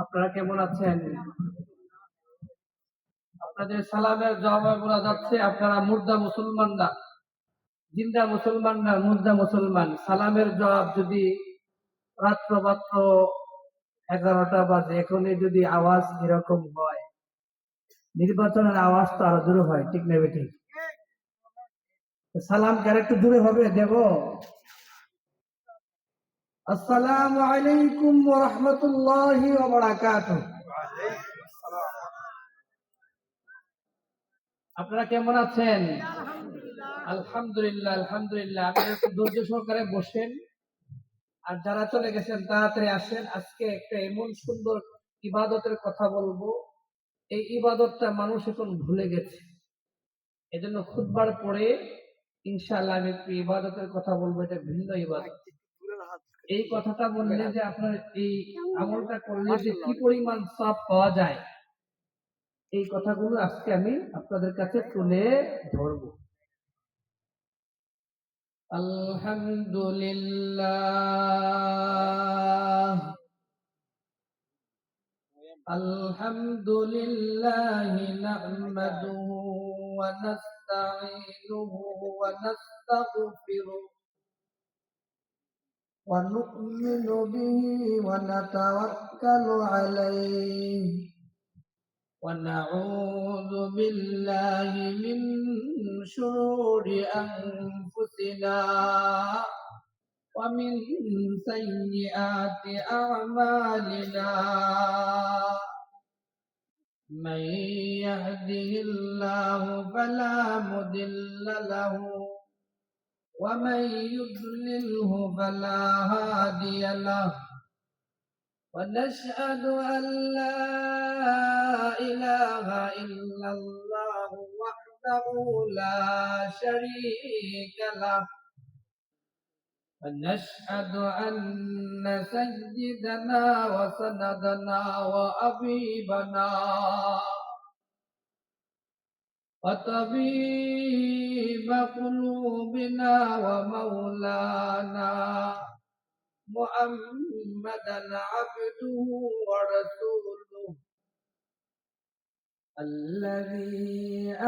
আপনারা কেমন আছেন? আপনাদের সালামের জবাব বলা যাচ্ছে আপনারা মুর্দা মুসলমান না, জিন্দা মুসলমান না, মুর্দা মুসলমান। সালামের জবাব যদি রাত্র মাত্র 11টা বাজে, এখনই যদি আওয়াজ এরকম হয়, নির্বাচনের আওয়াজ তো আরো দূরে হয়, ঠিক না বেঠিক? সালাম কার একটু দূরে হবে দেব। আসসালামু আলাইকুম ওয়া রাহমাতুল্লাহি ওয়া বারাকাতুহু। আপনারা কেমন আছেন? আলহামদুলিল্লাহ, আলহামদুলিল্লাহ। আপনারা একটু ধৈর্য সহকারে বসেন, আর যারা চলে গেছেন তাড়াতাড়ি আসেন। আজকে একটা এমন সুন্দর ইবাদতের কথা বলবো, এই ইবাদতটা মানুষ এখন ভুলে গেছে। এজন্য খুতবার পরে ইনশাআল্লাহ আমি একটু ইবাদতের কথা বলবো, এটা ভিন্ন ইবাদত। এই কথাটা বললে যে আপনার এই আমলটা করলে যে কি পরিমাণ সওয়াব পাওয়া যায়, এই কথাগুলো আজকে আমি আপনাদের কাছে তুলে ধরবো। আলহামদুলিল্লাহ, আলহামদুলিল্লাহি নাহমাদুহু ওয়া নাস্তাঈনুহু ওয়া নাস্তাগফিরুহ ওয়া নু'মিনু বিহি ওয়া নাতাওয়াক্কালু আলাইহি ওয়া নাউযু বিল্লাহি মিন শুরুরি আনফুসিনা ওয়া মিন সাইয়্যিআতি আ'মালিনা। من يهده الله فلا مضل له ومن يضلله فلا هادي له، ونشهد أن لا إله إلا الله وحده لا شريك له، ونشهد أن سيدنا وسندنا وحبيبنا وطبيب قلوبنا ومولانا محمدا عبده ورسوله الذي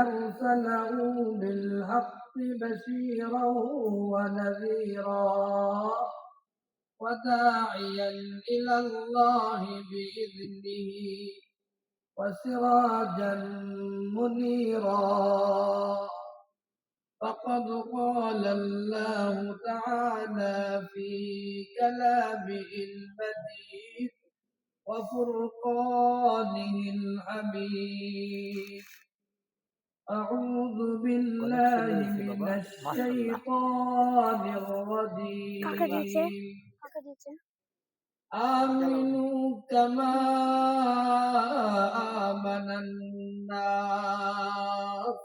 أرسله بالحق بشيرا ونذيرا وداعيا إلى الله بإذنه وسراجا منيرا. فقد قال الله تعالى في كلامه المجيد وفرقانه الحميد: أعوذ بالله من الشيطان الرجيم. آمنوا كما آمن الناس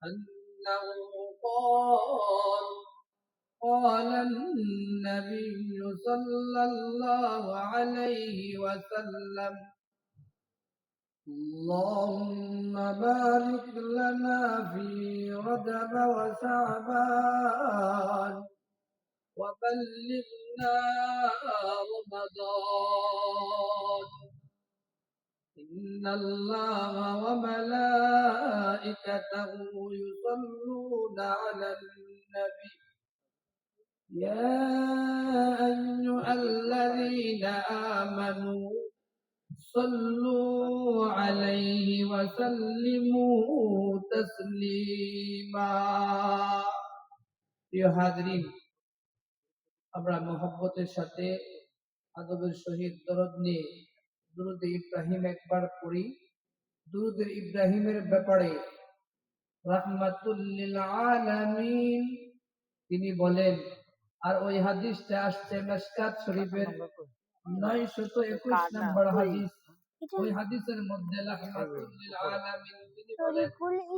أنه قال النبي صلى الله عليه وسلم: اللهم بارك لنا في رجب وشعبان وبلغنا رمضان. إن الله وملائكته يصلون على النبي يا أيها الذين آمنوا صلوا عليه وسلموا تسليما. প্রিয় হাজরিন, আমরা মোহাব্বতের সাথে আদবের সহিত দরদ নিয়ে দুরুদে ইব্রাহিম একবার পড়ি। দুরুদে ইব্রাহিমের ব্যাপারে রাহমাতুল লিল আলামিন তিনি বলেন, আর ওই হাদিসটা আসছে মিশকাত শরীফের 921 নম্বর হাদিস। ওই হাদিসের মধ্যে রাহমাতুল লিল আলামিন তিনি বলেন,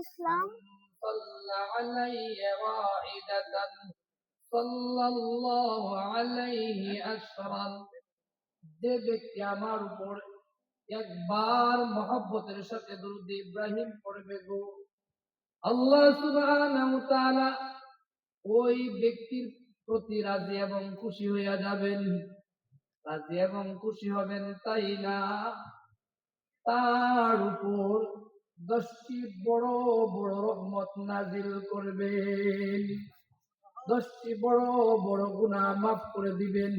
ইসলাম সাল্লাল্লাহু আলাইহি ওয়াহিদাতান সাল্লাল্লাহু আলাইহি আশরান, যে ব্যক্তি আমার উপর একবার মহব্বতের সাথে দুরূদ ইব্রাহিম পড়বে গো, আল্লাহ সুবহানাহু ওয়া তাআলা ওই ব্যক্তির প্রতি রাজি এবং খুশি হইয়া যাবেন। রাজি এবং খুশি হবেন তাই না, তার উপর 10টি বড় বড় রহমত নাজিল করবেন। 10টি বড় বড় গুনাহ মাফ করে দিবেন।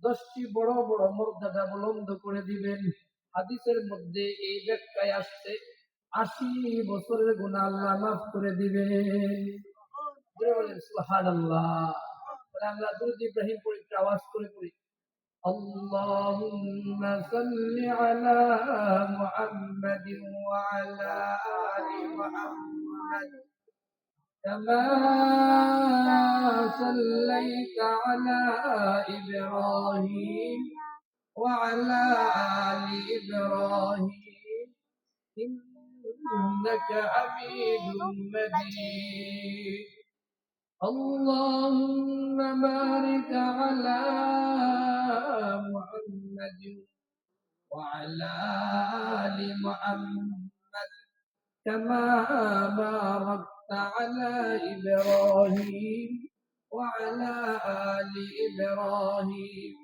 10টি বড় বড় মর্যাদা বুলন্দ করে দিবেন। হাদিসের মধ্যে এই ব্যাখ্যায় আসছে 80 বছরের গুনাহ আল্লাহ মাফ করে দিবেন। বলেন সুবহানাল্লাহ। আমরা দুরূদ ইব্রাহিম পড়ি, আওয়াজ করে পড়ি। اللهم صل على محمد وعلى آل محمد كما صليت على إبراهيم وعلى آل إبراهيم إنك حميد مجيد. اللهم بارك على محمد وعلى آل محمد كما باركت على إبراهيم وعلى آل إبراهيم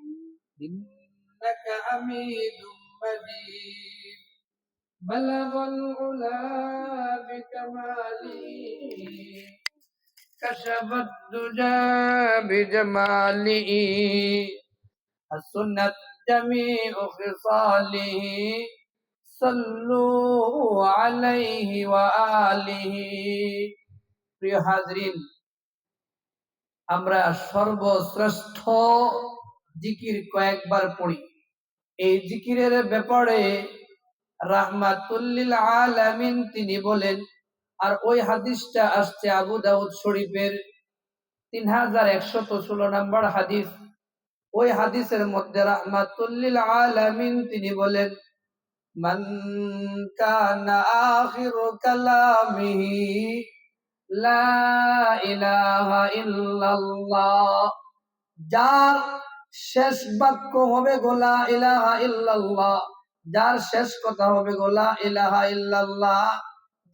إنك حميد مجيد. بلغ العلا بكماله كشف الدجى بجماله حسنت جميع خصاله صلوا عليه وآله. প্রিয় হাজরিন, আমরা সর্বশ্রেষ্ঠ জিকির কয়েকবার পড়ি। এই জিকিরের ব্যাপারে রাহমাতুল লিল আলামিন তিনি বলেন, আর ওই হাদিসটা আসছে আবু দাউদ শরীফের 3116 নম্বর হাদিস। ওই হাদিসের মধ্যে রাহমাতুল লিল আলামিন তিনি বলেন, মান কানা আখিরু কালামিহি লা ইলাহা ইল্লাল্লাহ, যার শেষ বাক্য হবে গো লা ইলাহা ইল্লাল্লাহ, যার শেষ কথা হবে গো লা ইলাহা ইল্লাল্লাহ,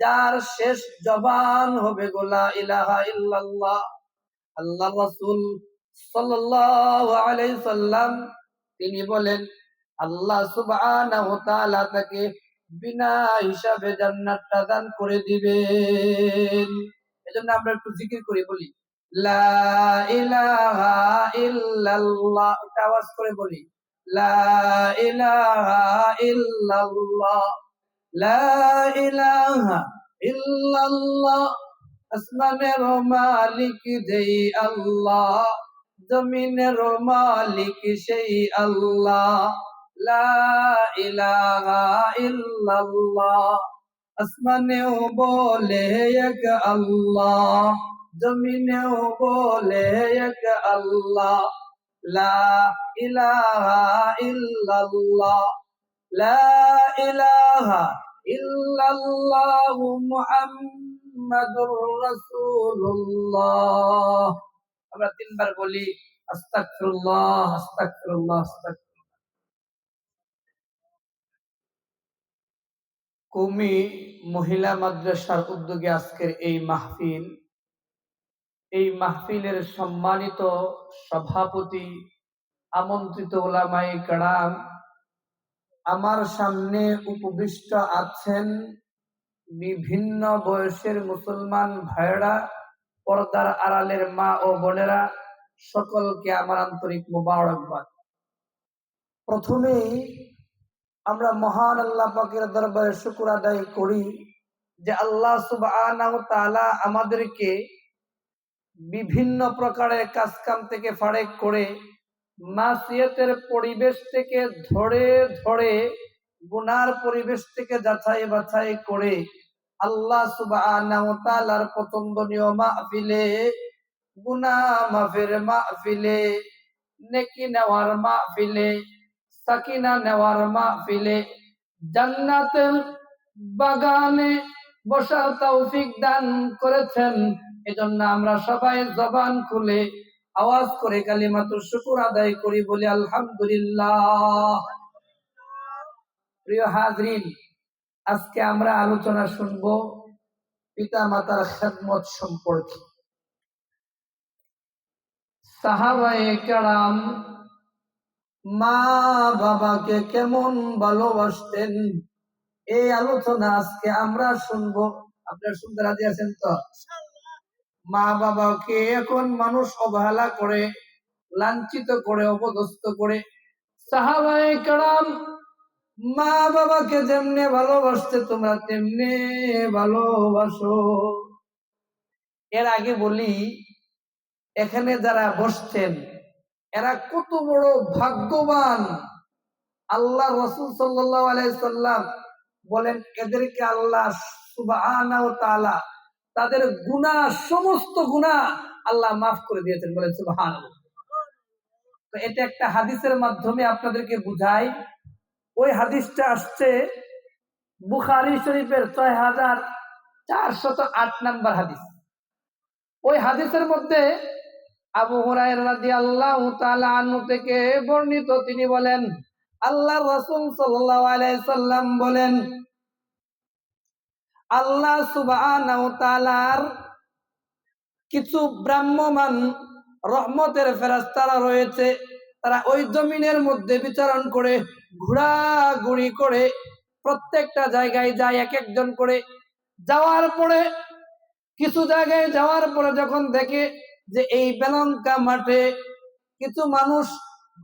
যার শেষ জবান হবে গো লা ইলাহা ইল্লাল্লাহ। আল্লাহ রাসূল সাল্লাল্লাহু আলাইহি সাল্লাম তিনি বলেন, আল্লাহ সুবহানাহু ওয়া তাআলা তাকে বিনা হিসাবে জান্নাতটা দান করে দিবেন। এজন্য আমরা একটু জিকির করে বলি, লা ইলাহা ইল্লাল্লাহ, একটা আওয়াজ করে বলি, লা ইলাহা ইল্লাল্লাহ, লা ইলাহা ইল্লাল্লাহ। আসমানের মালিক যেই আল্লাহ, জমিনের মালিক সেই আল্লাহ, লা ইলাহা ইল্লাল্লাহ। আসমানেও বলে এক আল্লাহ, জমিনেও বলে এক আল্লাহ, লা ইলাহা ইল্লাল্লাহ, লা ইলাহা ইল্লাল্লাহু মুহাম্মাদুর রাসূলুল্লাহ। আমরা 3 বার বলি, আস্তাগফিরুল্লাহ আস্তাগফিরুল্লাহ আস্তাগফিরুল্লাহ। কুমি মহিলা মাদ্রাসার উদ্যোগে আজকের এই মাহফিল, এই মাহফিলের সম্মানিত সভাপতি, আমন্ত্রিত উলামায়ে কেরাম, আমার সামনে উপবিষ্ট আছেন বিভিন্ন বয়সের মুসলমান ভাইরা, পর্দার আড়ালের মা ও বোনেরা, সকলকে আমার আন্তরিক মোবারকবাদ। প্রথমেই আমরা মহান আল্লাহ পাকের দরবারে শুকর আদায় করি যে আল্লাহ সুবহানাহু ওয়া তাআলা আমাদেরকে বিভিন্ন প্রকারের কাজকাম থেকে ফারেক করে মাসিয়াতের পরিবেশ থেকে ধরে ধরে গুনার পরিবেশ থেকে যাচাই বাছাই করে আল্লাহ সুবহানাহু ওয়া তাআলার পছন্দনীয় মাহফিলে, গুনাহ মাফের মাহফিলে, নেকি নেওয়ার মাহফিলে, সাকিনা নেওয়ার মাহফিলে, জান্নাতের বাগানে বসার তৌফিক দান করেছেন। এজন্য আমরা সবাই জবান খুলে আওয়াজ করে কালিমাতুশ শুকর আদায় করি, বলি আলহামদুলিল্লাহ। প্রিয় হাজরিন, আজকে আমরা আলোচনা শুনব পিতা মাতার খেদমত সম্পর্কে। সাহাবায়ে কেরাম মা বাবাকে কেমন ভালোবাসতেন, এই আলোচনা আজকে আমরা শুনবো। আপনারা শুনতে রাজি আছেন তো? মা বাবাকে এখন মানুষ অবহেলা করে, লাঞ্ছিত করে, অপদস্থ করে। সাহাবায়ে কেরাম মা বাবাকে যেমনে ভালোবাসতে তোমরা তেমনে ভালোবাসো। এর আগে বলি, এখানে যারা বসছেন এরা কত বড় ভাগ্যবান। আল্লাহ রাসূল সাল্লাল্লাহু আলাইহি সাল্লাম বলেন এদেরকে আল্লাহ সুবহানাহু ওয়া তাআলা তাদের গুনাহ, সমস্ত গুনাহ আল্লাহ মাফ করে দিয়েছেন। বলেন সুবহানাল্লাহ। তো এটা একটা হাদিসের মাধ্যমে আপনাদেরকে বুঝাই। ওই হাদিসটা আসছে বুখারী শরীফের ৬,৪০৮ নম্বর হাদিস। ওই হাদিসের মধ্যে আবু হুরায়রা রাদিয়াল্লাহু তাআলা আনহু থেকে বর্ণিত, তিনি বলেন আল্লাহর রাসূল সাল্লাল্লাহু আলাইহি সাল্লাম বলেন, আল্লাহ সুবহানাহু ওয়া তাআলার কিছু ব্রাহ্মমান রহমতের ফেরেশতারা রয়েছে, তারা ওই জমিনের মধ্যে বিচরণ করে, ঘোরাঘুরি করে, প্রত্যেকটা জায়গায় যায় এক একজন করে। যাওয়ার পরে কিছু জায়গায় যাওয়ার পরে যখন দেখে যে এই বেলঙ্কা মাঠে কিছু মানুষ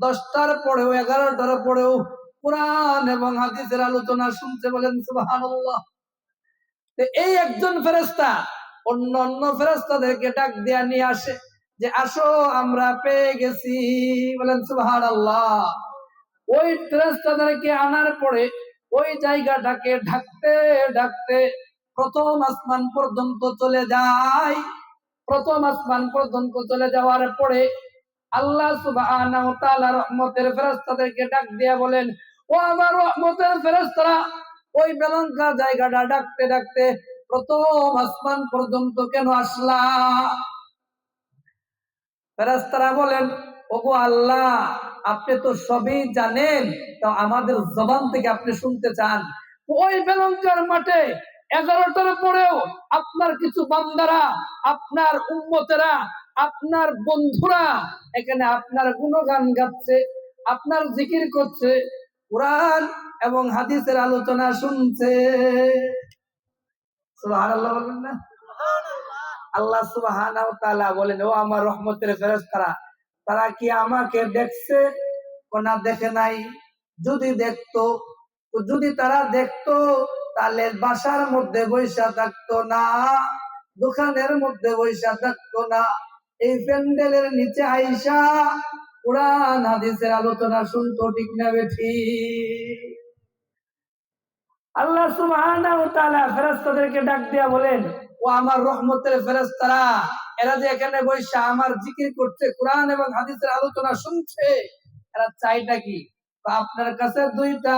10টার পরেও 11টার পরেও কোরআন এবং হাদিসের আলোচনা শুনছে। বলেন সুবহানাল্লাহ। এই একজন ফেরেশতা অন্য অন্য ফেরেশতাদেরকে ডাক দিয়া নিয়ে আসে যে আসো আমরা পেয়ে গেছি। বলেন সুবহানাল্লাহ। ওই ফেরেশতাদেরকে আনার পরে ওই জায়গাটাকে ঢাকতে ঢাকতে প্রথম আসমান পর্যন্ত চলে যায়। প্রথম আসমান পর্যন্ত চলে যাওয়ার পরে আল্লাহ সুবহানাহু ওয়া তাআলা রহমতের ফেরেশতাদেরকে ডাক দিয়া বলেন, ও আমার রহমতের ফেরেশতারা, ওই বেলঙ্কা জায়গাটা ডাকতে ডাকতে প্রথম আসমান পর্যন্ত কেন আসলা? ফেরেশতারা বলেন, ওগো আল্লাহ, আপনি তো সবই জানেন, তো আমাদের জবান থেকে আপনি শুনতে চান। ওই বেলঙ্কার মাঠে 11টার পরেও আপনার কিছু বান্দারা, আপনার উম্মতেরা, আপনার বন্ধুরা এখানে আপনার গুণগান গাচ্ছে, আপনার জিকির করছে, কোরআন এবং হাদিসের আলোচনা শুনছে। সুবহানাল্লাহ বলবেন না? আল্লাহ সুবহানাহু ওয়া তাআলা বলেন, ও আমার রহমতের ফেরেশতারা, তারা কি আমাকে দেখছে না দেখে নাই? যদি দেখতো, যদি তারা দেখতো তাহলে বাসার মধ্যে বৈশা থাকতো না, দোকানের মধ্যে বৈশা থাকতো না, এই প্যান্ডেলের নিচে আইসা কোরআন হাদিসের আলোচনা শুনতো। ঠিক না বেঠিক? আল্লাহ সুবহানাহু ওয়া তাআলা ফেরেশতাদেরকে ডাক দিয়া বলেন, ও আমার রহমতের ফেরেশতারা, এরা যে এখানে বৈশা আমার জিকির করছে, কোরআন এবং হাদিসের আলোচনা শুনছে, এরা চাইটা কি? আপনার কাছে দুইটা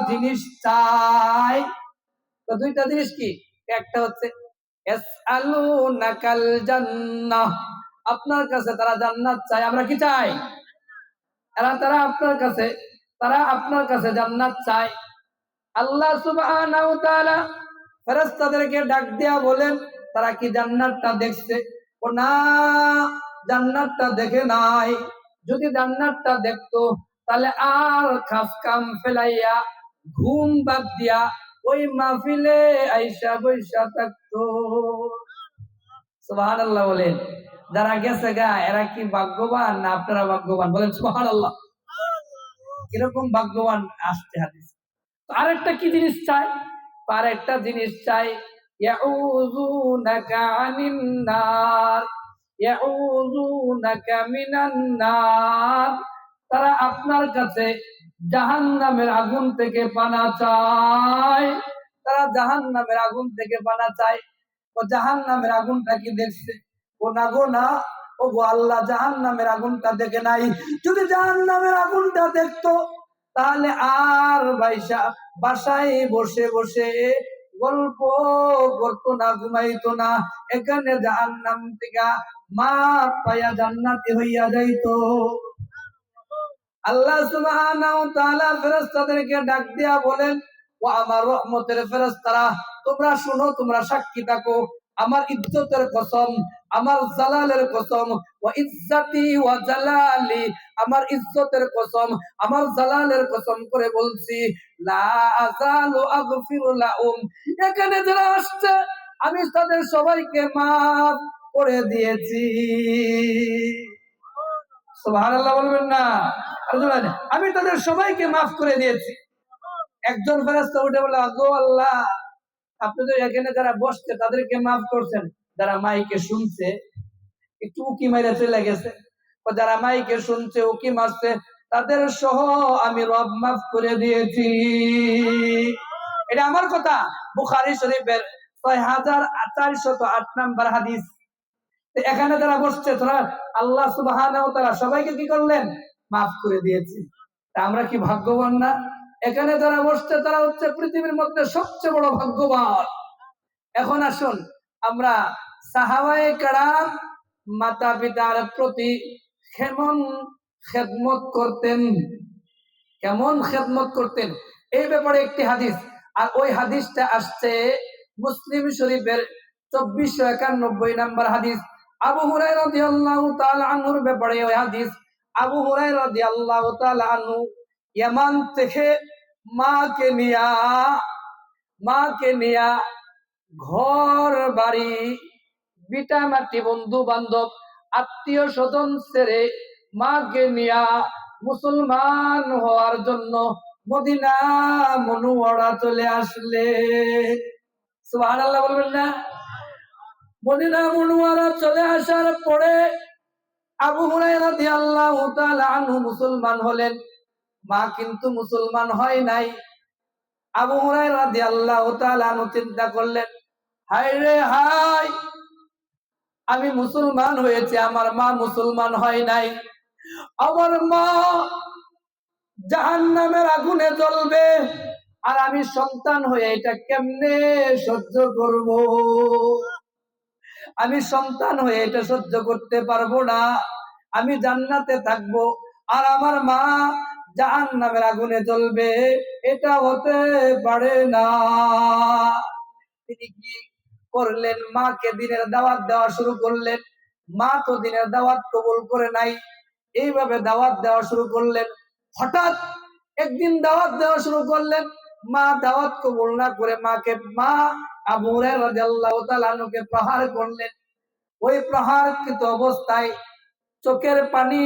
জিনিস চাই। তো দুইটা জিনিস কি? একটা হচ্ছে ইয়াসআলুনাকাল জান্নাহ, আপনার কাছে তারা জান্নাত চায়। আমরা কি চাই? তারা আপনার কাছে জান্নাত চায়। আল্লাহ সুবহানাহু ওয়া তাআলা ফেরেশতাদেরকে ডাক দিয়া বলেন, তারা কি জান্নাতটা দেখছে? ও না, জান্নাতটা দেখে নাই। যদি জান্নাতটা দেখতো তাহলে আর খাস কাম ফেলাইয়া, ঘুম বাদ দিয়া ওই মাহফিলে আইসা বৈশা থাকতো। সুবহানাল্লাহ বলেন। যারা গেছে গা এরা কি ভাগ্যবান না আপনারা ভাগ্যবান? বলেন সুবহানাল্লাহ। কিরকম ভাগ্যবান আসতে হাদিস। আরেকটা কি জিনিস চাই? আরেকটা জিনিস চাই, ইয়াউযুনাকা আনিন নার, ইয়াউযুনাকা মিনান নার, তারা আপনার কাছে জাহান্নামের আগুন থেকে পানা চায়। তারা জাহান্নামের আগুন থেকে পানা চায়। ও জাহান্নামের আগুনটা কি দেখছে? ও না গো না, ও গো আল্লাহ, জাহান্নামের আগুনটা দেখে নাই। যদি জাহান্নামের আগুনটা দেখতো তাহলে আর ভাইসা বাসায় বসে বসে গল্প করতো না, ঘুমাইতো না, এখানে জাহান্নাম থেকে মাপ পাইয়া জান্নাতি হইয়া যাইতো। আল্লাহ সুবহানাহু ওয়া তাআলা ফেরেশতাদেরকে ডাক দিয়া বলেন, ও আমার রহমতের ফেরেশতারা, তোমরা শুনো, তোমরা সাক্ষী থাকো, আমার ইজ্জতের কসম, আমার জালালের কসম, ওয়া ইজ্জতি ওয়া জালালি, আমার ইজ্জতের কসম, আমার জালালের কসম করে বলছি, লা আযালু আগফিরু লাহুম, এখানে যারা আসছে আমি তাদের সবাইকে মাফ করে দিয়েছি। সুবহানাল্লাহ বলবেন না? আমি তাদের সবাইকে মাফ করে দিয়েছি। একজন ফেরেশতা উঠে বলে, গো আল্লাহ, আপনি তো এখানে যারা বসছে তাদেরকে মাফ করছেন, যারা মাইকে শুনছে একটু উকি মাইরা চলে গেছে, যারা মাইকে শুনছে উকি মারছে তাদের সহ আমি রব মাফ করে দিয়েছি। এটা আমার কথা, বুখারী শরীফের 6408 নম্বর হাদিস। এখানে যারা বসছে তারা আল্লাহ সুবহানাহু ওয়া তাআলা সবাইকে কি করলেন? মাফ করে দিয়েছি। আমরা কি ভাগ্যবান না? এখানে যারা বসছে তারা হচ্ছে পৃথিবীর মধ্যে সবচেয়ে বড় ভাগ্যবান। এখন আসুন আমরা সাহাবায়ে কেরাম মাতা পিতার প্রতি কেমন খেদমত করতেন, কেমন খেদমত করতেন, এই ব্যাপারে একটি হাদিস। আর ওই হাদিসটা আসছে মুসলিম শরীফের 2491 নম্বর হাদিস। আবু হুরায়রা রাদিয়াল্লাহু তাআলা আনহুর ব্যাপারে ওই হাদিস। আবু হুরায়রা রাদিয়াল্লাহু তাআলা আনহু ইয়ামান থেকে মাকে নিয়া ঘর বাড়ি বিটা মাটি বন্ধু বান্ধব আত্মীয় স্বজন ছেড়ে মাকে নিয়া মুসলমান হওয়ার জন্য মদিনা মুনওয়ারা চলে আসলে। সুবহানাল্লাহ বলবেন না? মদিনা মুনওয়ারা চলে আসার পরে আবু হুরায়রা রাদিয়াল্লাহু তাআলা আনহু মুসলমান হলেন, মা কিন্তু মুসলমান হয় নাই। আবু হুরায়রা রাদিয়াল্লাহু তাআলা আনহু চিন্তা করলেন, হায় রে হায়, আমি মুসলমান হয়েছে, আমার মা মুসলমান হয় নাই, আমার মা জাহান্নামের আগুনে জ্বলবে, আর আমি সন্তান হয়ে এটা কেমনে সহ্য করব? আমি সন্তান হয়ে এটা সহ্য করতে পারবো না। আমি জান্নাতে থাকবো আর আমার মা জাহান্নামের আগুনে জ্বলবে, এটা হতে পারে না। তিনি কি করলেন? মাকে দিনের দাওয়াত দেওয়া শুরু করলেন। মা তো দিনের দাওয়াত কবুল করে নাই, এইভাবে দাওয়াত দেওয়া শুরু করলেন। হঠাৎ একদিন দাওয়াত দেওয়া শুরু করলেন, মা দাওয়াত কবুল না করে মা আবু হুরায়রা রাদিয়াল্লাহু তাআলা আনহুকে প্রহার করলেন। ওই প্রহারকৃত অবস্থায় চোখের পানি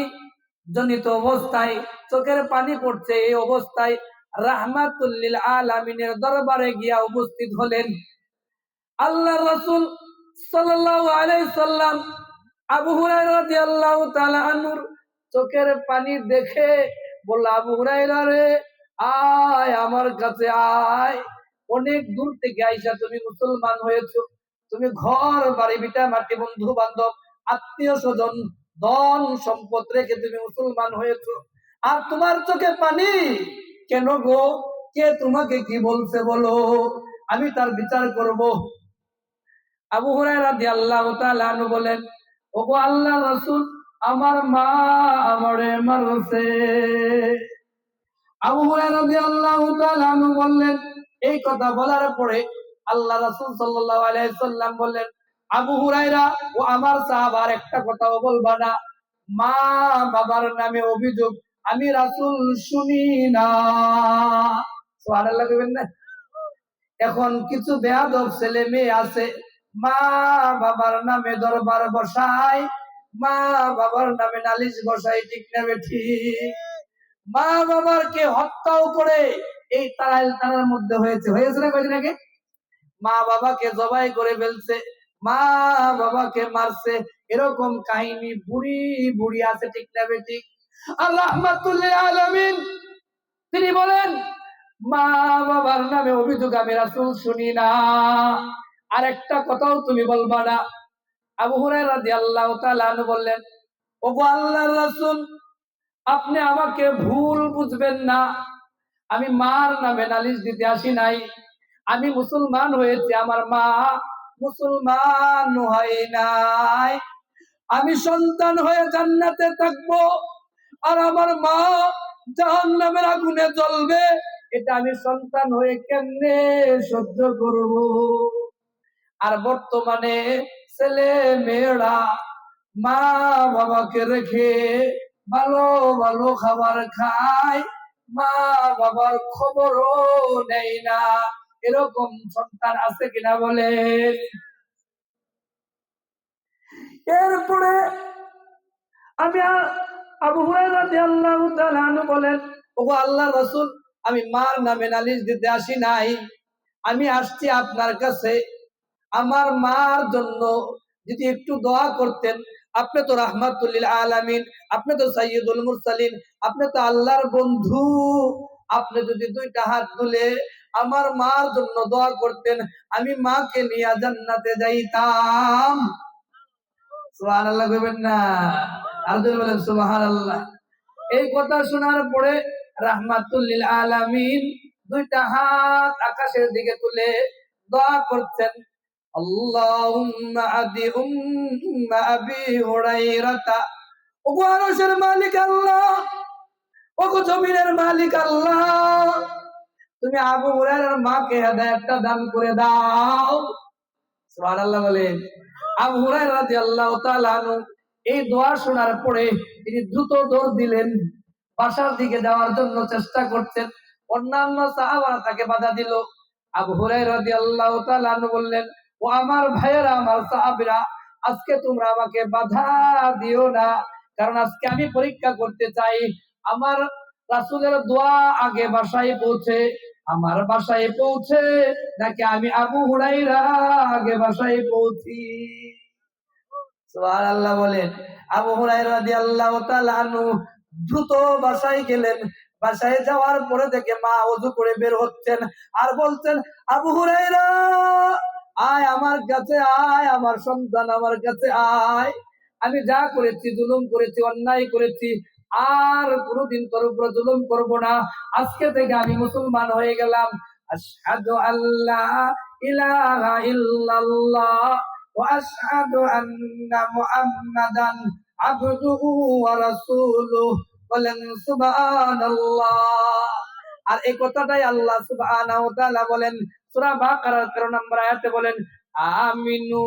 জনিত অবস্থায় চোখের পানি পড়ছে, এই অবস্থায় রাহমাতুল লিল আলামিনের দরবারে গিয়া উপস্থিত হলেন আল্লাহর রাসূল সাল্লাল্লাহু আলাইহি সাল্লাম। আবু হুরায়রা রাদিয়াল্লাহু তাআলা আনহুর চোখের পানি দেখে বলল, আবু হুরায়রা রে, আয় আমার কাছে আয়। অনেক দূর থেকে আইসা তুমি মুসলমান হয়েছো, তুমি ঘর বাড়ি বিটা মাটি বন্ধু বান্ধব আত্মীয় স্বজন ধন সম্পদ রেখে তুমি মুসলমান হয়েছো, আর তোমার চোখে পানি কেন গো? কে তোমাকে কি বলছে বলো, আমি তার বিচার করব। আবু হুরায়রা রাদিয়াল্লাহু তাআলা আনহু বলেন, ওগো আল্লাহর রাসূল, আমার মা আমারে মারছে। আবু হুরায়রা রাদিয়াল্লাহু তাআলা আনহু বললেন, এই কথা বলার পরে আল্লাহ রাসূল সাল্লাল্লাহু আলাইহি সাল্লাম বললেন, আবু হুরায়রা ও আমার সাহাবার একটা কথাও বলবা না, মা বাবার নামে অভিযোগ আমি রাসূল শুনি না। সুবহানাল্লাহ বলবেন না? এখন কিছু বেয়াদব ছেলে মেয়ে আছে, মা বাবার নামে দরবার বসায়, মা বাবার নামে নালিশ বসায়, ঠিক না ঠিক? মা বাবাকে হত্যাও করে, এই তারাইল তারার মধ্যে হয়েছে না কয়েকদিন আগে? মা বাবাকে জবাই করে ফেলছে, মা বাবাকে মারছে, এরকম কাহিনী বুড়ি বুড়ি আছে, ঠিক না ঠিক? আর রাহমাতুল লিল আলামিন তিনি বলেন, মা বাবার নামে অভিযোগ আমি রাসূল শুনি না, আর একটা কথাও তুমি বলবা না। আবু হুরায়রা রাদিয়াল্লাহু তাআলা আনহু বললেন, ওগো আল্লাহর রাসূল, আপনি আমাকে ভুল বুঝবেন না, আমি মার নামে নালিশ দিতে আসি নাই, আমি মুসলমান হয়েছি, আমার মা মুসলমান হয় নাই। আমি সন্তান হয়ে জান্নাতে থাকবো আর আমার মা জাহান্নামের আগুনে জ্বলবে, এটা আমি সন্তান হয়ে কেমনে সহ্য করব? আর বর্তমানে ছেলে মেয়েরা মা বাবাকে রেখে ভালো ভালো খাবার খায়, মা বাবার খবরও নেয় না। এরকম সন্তান আছে কিনা বলেন? এরপরে আমি আবু হুরায়রা রাদিয়াল্লাহু তাআলা আনহু বলেন, ওগো আল্লাহর রাসূল, আমি মার নামে নালিশ দিতে আসি নাই, আমি আসছি আপনার কাছে। আমার মার জন্য যদি একটু দোয়া করতেন। আপনি তো রাহমাতুল লিল আলামিন, আপনি তো সাইয়্যিদুল মুরসালিন, আপনি তো আল্লাহর বন্ধু। আপনি যদি দুইটা হাত তুলে আমার মার জন্য দোয়া করতেন, আমি মাকে নিয়ে জান্নাতে যাইতাম। সুবহানাল্লাহ কইবেন না? আর যদি বলেন সুবহানাল্লাহ। এই কথা শোনার পরে রাহমাতুল লিল আলামিন দুইটা হাত আকাশের দিকে তুলে দোয়া করছেন, আল্লাহুম্মা আদি উম্মা আবি হুরায়রাতা, ওগো আরশের মালিক আল্লাহ, ওগো জমিনের মালিক আল্লাহ, তুমি আবু হুরায়রার মাকে হেদায়েতটা দান করে দাও। সুবহানাল্লাহ বলেন। আবু হুরায়রা রাদিয়াল্লাহু তাআলা আনহু এই দোয়া শোনার পরে তিনি দ্রুত দৌড় দিলেন, বাসার দিকে যাওয়ার জন্য চেষ্টা করছেন। অন্যান্য সাহাবারা তাকে বাধা দিল। আবু হুরায়রা রাদিয়াল্লাহু তাআলা আনহু বললেন, ও আমার ভাইয়েরা, আমার সাহাবীরা, আজকে তোমরা আমাকে বাধা দিও না, কারণ আজকে আমি পরীক্ষা করতে চাই আমার রাসূলের দোয়া আগে বাসায় পৌঁছে, আমার বাসায় পৌঁছে, নাকি আমি আবু হুরায়রা আগে বাসায় পৌঁছি। সুবহানাল্লাহ বলেন। আবু হুরায়রা রাদিয়াল্লাহু তাআলা আনহু দ্রুত বাসায় গেলেন। বাসায় যাওয়ার পরে থেকে মা ওযু করে বের হচ্ছেন আর বলছেন, আবু হুরায়রা, আয় আমার কাছে আয়, আমার সন্তান আমার কাছে আয়। আমি যা করেছি, জুলুম করেছি, অন্যায় করেছি, আর কোনোদিন তোর উপর জুলুম করব না। আজকে থেকে আমি মুসলমান হয়ে গেলাম। আশহাদু আল্লা ইলাহা ইল্লাল্লাহ ওয়া আশহাদু আন্না মুহাম্মাদান আবদুহু ওয়া রাসূলুহু। বলেন সুবহানাল্লাহ। আর এই কথাটাই আল্লাহ সুবহানাহু ওয়া তাআলা বলেন সূরা বাকারার 13 নম্বর আয়াতে বলেন, আমিনু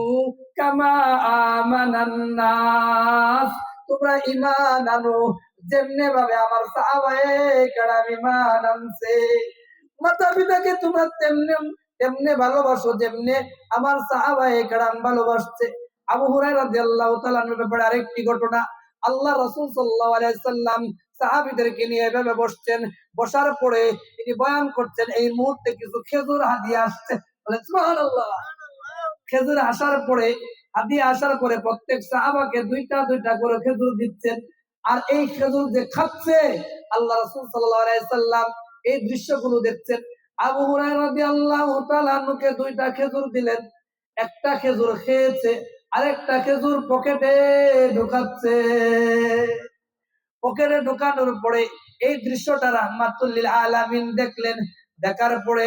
কামা আমানান নাস, তোমরা ঈমান আনো যেমনে ভাবে আমার সাহাবায়ে কেরাম ঈমান আনছে। মাতা পিতাকে তোমরা তেমনে ভালোবাসো যেমনে আমার সাহাবায়ে কেরাম ভালোবাসছে। আবু হুরায়রা রাদিয়াল্লাহু তাআলা এর ব্যাপারে আরেকটি ঘটনা, আল্লাহ রাসূল সাল্লাল্লাহু আলাইহি ওয়াসাল্লাম সাহাবীদেরকে নিয়ে এভাবে বসছেন। বসার পরে তিনি বয়ান করছেন, এই মুহূর্তে কিছু খেজুর হাদিয়া আসছে। বলেন সুবহানাল্লাহ। খেজুর আসার পরে প্রত্যেক সাহাবাকে দুইটা দুইটা করে খেজুর দিচ্ছেন। আর এই খেজুর যে খাচ্ছে, আল্লাহ রাসূল সাল্লাল্লাহু আলাইহি ওয়াসাল্লাম এই দৃশ্যগুলো দেখছেন। আবু হুরায়রা রাদিয়াল্লাহু তাআলা আনহুকে দুইটা খেজুর দিলেন। একটা খেজুর খেয়েছে, আরেকটা খেজুর পকেটে ঢুকাচ্ছে। পকেটে ঢুকানোর পরে এই দৃশ্যটা রাহমাতুল লিল আলামিন দেখলেন। দেখার পরে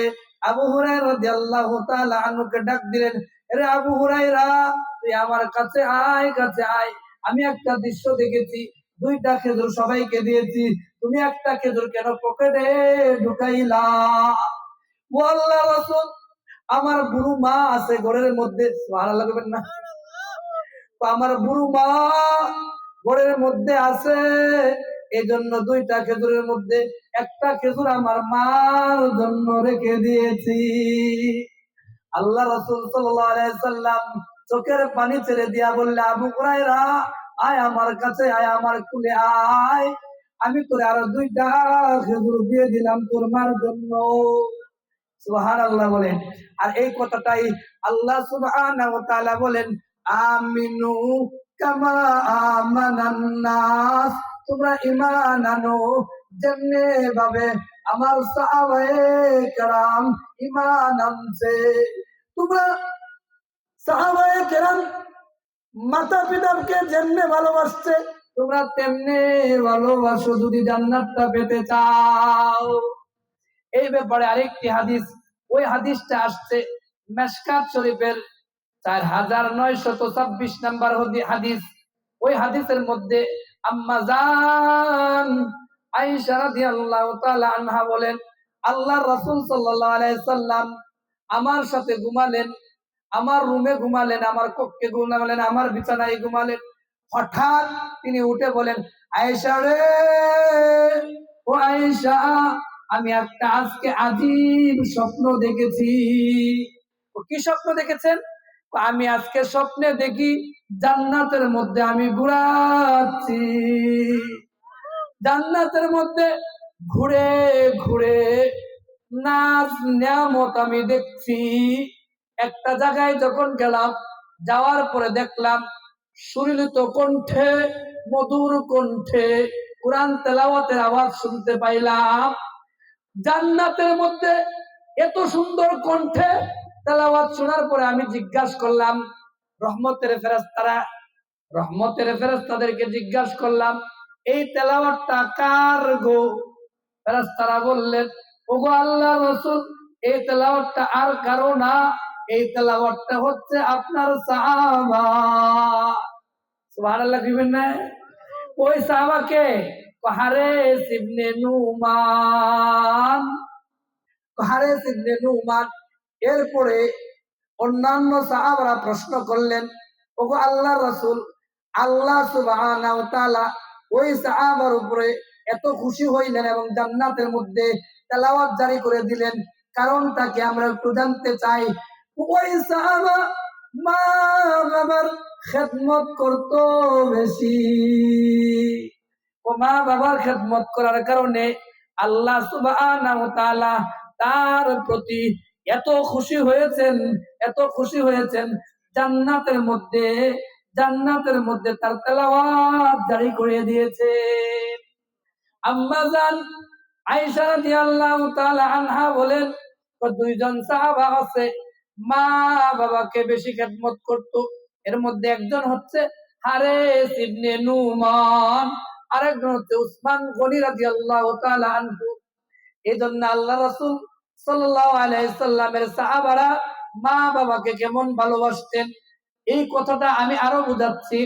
আবু হুরায়রা রাদিয়াল্লাহু তাআলা আনহুকে ডাক দিলেন, আরে আবু হুরায়রা, তুই আমার কাছে আয়, কাছে আয়। আমি একটা দৃশ্য দেখেছি, দুইটা খেজুর সবাইকে দিয়েছি, তুমি একটা খেজুর কেন পকেটে ঢুকাইলা? ও আল্লাহর রাসূল, আমার বুড়ো মা আছে ঘরের মধ্যে। সুবহানাল্লাহ বলবেন না? তো আমার বুড়ো মা ঘরের মধ্যে আছে, এই জন্য দুইটা খেজুরের মধ্যে একটা খেজুর আমার মার জন্য রেখে দিয়েছি। আল্লাহ রাসূল সাল্লাল্লাহু আলাইহি সাল্লাম চোখের পানি ছেড়ে দিয়া বললে, আবু হুরায়রা, আয় আমার কাছে আয়, আমার কুলে আয়, আমি তোরে আরো দুইটা খেজুর দিয়ে দিলাম তোর মার জন্য। সুবহানাল্লাহ বলেন। আর এই কথাটাই আল্লাহ সুবহানাহু ওয়া তাআলা বলেন, আমিনু কামা আমানান নাস, তোমরা ঈমান আনো যেমনে ভাবে আমার সাহাবায়ে কেরাম ঈমান আনছে। তোমরা সাহাবায়ে কেরাম মাতা পিতাকে যেমনে ভালোবাসছে, তোমরা তেমনে ভালোবাসো যদি জান্নাতটা পেতে চাও। এই ব্যাপারে আরেকটি হাদিস, ওই হাদিসটা আসছে মিশকাত শরীফের 4926 নম্বর হাদিস। ওই হাদিসের মধ্যে আম্মা জান আয়েশা রাদিয়াল্লাহু তাআলা আনহা বলেন, আল্লাহর রাসূল সাল্লাল্লাহু আলাইহি সাল্লাম আমার সাথে ঘুমালেন। আমার রুমে ঘুমালেন, আমার কক্ষে ঘুমালেন, আমার বিছানায় ঘুমালেন। হঠাৎ তিনি উঠে বলেন, আয়েশা রে, ও আয়েশা, আমি একটা আজকে আজীব স্বপ্ন দেখেছি। ও কি স্বপ্ন দেখেছেন? আমি আজকে স্বপ্নে দেখি জান্নাতের মধ্যে আমি ঘুরাচ্ছি, জান্নাতের মধ্যে ঘুরে ঘুরে নাজ নিয়ামত আমি দেখছি। একটা জায়গায় যখন গেলাম, যাওয়ার পরে দেখলাম সুরিলিত কণ্ঠে, মধুর কণ্ঠে কোরআন তেলাওয়াতের আওয়াজ শুনতে পাইলাম। জান্নাতের মধ্যে এত সুন্দর কণ্ঠে তেলাওয়াত শোনার পরে আমি জিজ্ঞাসা করলাম রহমতের ফেরেশতাদেরকে জিজ্ঞাসা করলাম, এই তেলাওয়াতটা কার গো? ফেরেশতারা বললেন, ওগো আল্লাহ রাসূল, এই তেলাওয়াতটা আর কারো না, এই তেলাওয়াতটা হচ্ছে আপনার সাহাবা। সুবহানাল্লাহ দিবেন না? ওই সাহাবাকে হারেস ইবনে নুমান, হারেস ইবনে নুমান। এরপরে অন্যান্য সাহাবারা প্রশ্ন করলেন, ওগো আল্লাহ রাসূল, আল্লাহ সুবহানাহু ওয়া তাআলা ওই সাহাবার উপরে এত খুশি হইলেন এবং জান্নাতের মধ্যে তেলাওয়াত জারি করে দিলেন, কারণটা কি আমরা একটু জানতে চাই। ওই সাহাবা মা বাবার খেদমত করতো বেশি। ও মা বাবার খেদমত করার কারণে আল্লাহ সুবহানাহু ওয়া তাআলা তার প্রতি এত খুশি হয়েছেন, এত খুশি হয়েছেন, জান্নাতের মধ্যে তার তেলাওয়াত জারি করে দিয়েছে। আম্মা জান আয়েশা রাদিয়াল্লাহু তাআলা আনহা বলেন, দুইজন সাহাবা আছে মা বাবাকে বেশি খেদমত করত। এর মধ্যে একজন হচ্ছে হারেস ইবনে নুমান, আরেকজন হচ্ছে উসমান গনি রাদিয়াল্লাহু তাআলা আনহু। এজন্য আল্লাহ রাসূল সাল্লাল্লাহু আলাইহি সাল্লামের সাহাবারা মা বাবাকে কেমন ভালোবাসতেন, এই কথাটা আমি আরো বুঝাচ্ছি।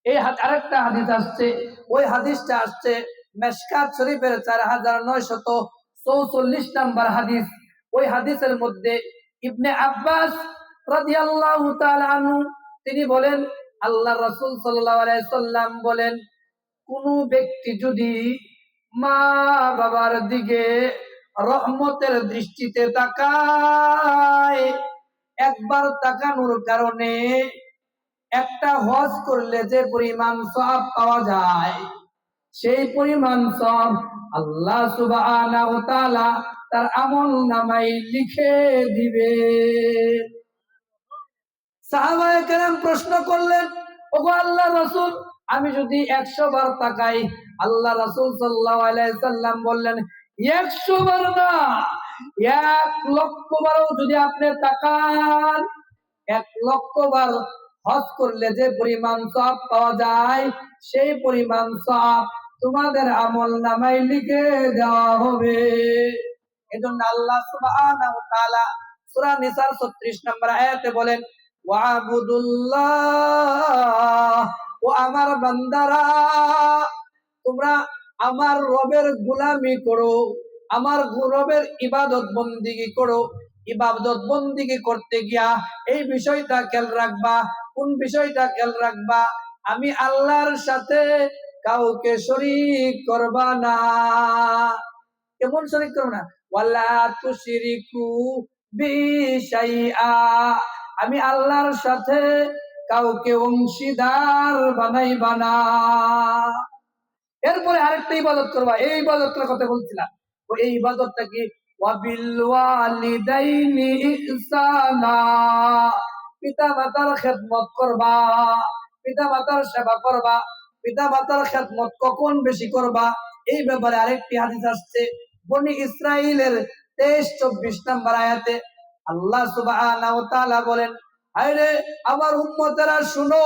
এই আরেকটা হাদিস আসছে, ওই হাদিসটা আসছে মিশকাত শরীফের 4944 নম্বর হাদিস। ওই হাদিসের মধ্যে ইবনে আব্বাস রাদিয়াল্লাহু তাআলা আনহু তিনি বলেন, আল্লাহ রাসূল সাল্লাল্লাহু আলাইহি সাল্লাম বলেন, কোন ব্যক্তি যদি মা বাবার দিকে রহমতের দৃষ্টিতে তাকায়, একবার তাকানোর কারণে একটা হজ করলে যে পরিমাণ সওয়াব পাওয়া যায়, সেই পরিমাণ সওয়াব আল্লাহ সুবহানাহু ওয়া তাআলা তার আমলনামায় লিখে দিবে। সাহাবায়ে কেরাম প্রশ্ন করলেন, ওগো আল্লাহ রাসূল, আমি যদি 100 বার তাকাই? আল্লাহ রাসূল সাল্লাল্লাহু আলাইহি সাল্লাম বললেন, 100 বার না, 1,00,000 বারও যদি আপনি তাকান, 1,00,000 বার হজ করলে যে পরিমাণ সওয়াব পাওয়া যায়, সেই পরিমাণ সওয়াব তোমাদের আমলনামায় লিখে দেওয়া হবে। এজন্য আল্লাহ সুবহানাহু ওয়া তাআলা সূরা নিসার 36 নম্বর আয়াতে বলেন, ওয়াবুদুল্লাহ, ও আমার বান্দারা, তোমরা আমার রবের গোলামি করো, আমার রবের ইবাদত বন্দিগি করো। ইবাদত বন্দিগি করতে গিয়া এই বিষয়টা খেয়াল রাখবা। কোন বিষয়টা খেয়াল রাখবা? আমি আল্লাহর সাথে কাউকে শরীক করবা না। কেমন শরীক করবা না? ওয়ালা তুশরিকু বি শাইআ, আমি আল্লাহর সাথে কাউকে অংশীদার বানাইবা না। এরপরে আরেকটা ইবাদত করবা, এই ইবাদতটার কথা বলছিলাম। এই ইবাদতটা কি? ওয়াবিল ওয়ালিদাইনি ইহসানা, পিতা মাতার খেদমত করবা, পিতা মাতার সেবা করবা। পিতা মাতার খেদমত কখন বেশি করবা, এই ব্যাপারে আরেকটি হাদিস আসছে বনি ইসরাইলের 23-24 নম্বর আয়াতে আল্লাহ সুবহানাহু ওয়া তাআলা বলেন, আরে আমার উম্মতেরা শুনো,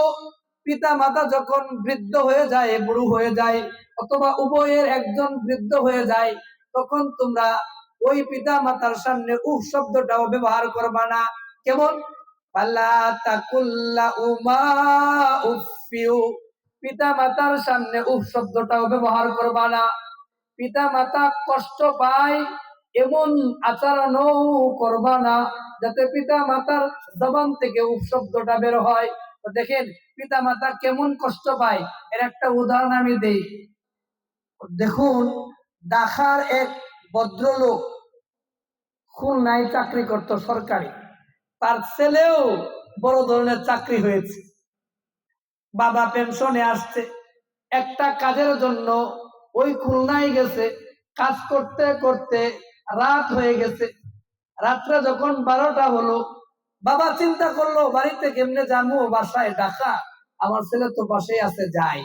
পিতা মাতা যখন বৃদ্ধ হয়ে যায়, বুড়ো হয়ে যায়, অথবা উভয়ের একজন বৃদ্ধ হয়ে যায়, তখন তোমরা ওই পিতা মাতার সামনে উফ শব্দটাও ব্যবহার করবা না। কেমন? ফালা তাকুল্লাহুমা উফিউ, পিতা মাতার সামনে উফ শব্দটাও ব্যবহার করবা না। পিতা মাতা কষ্ট পায়, এমন আচরণও করবা না যাতে পিতা মাতার জবান থেকে উফ শব্দটা বের হয়। তো দেখেন পিতা মাতা কেমন কষ্ট পায়, এর একটা উদাহরণ আমি দেই। দেখুন, ঢাকার এক ভদ্রলোক খুলনায় চাকরি করত সরকারি, তার ছেলেও বড় ধরনের চাকরি হয়েছে, বাবা পেনশনে আসছে। একটা কাজের জন্য ওই খুলনায় গেছে, কাজ করতে করতে রাত হয়ে গেছে। রাত্রে যখন 12টা হলো, বাবা চিন্তা করলো বাড়িতে কেমনে যাবো, বাসায় ঢাকা, আমার ছেলে তো বাসায় আছে, যাই।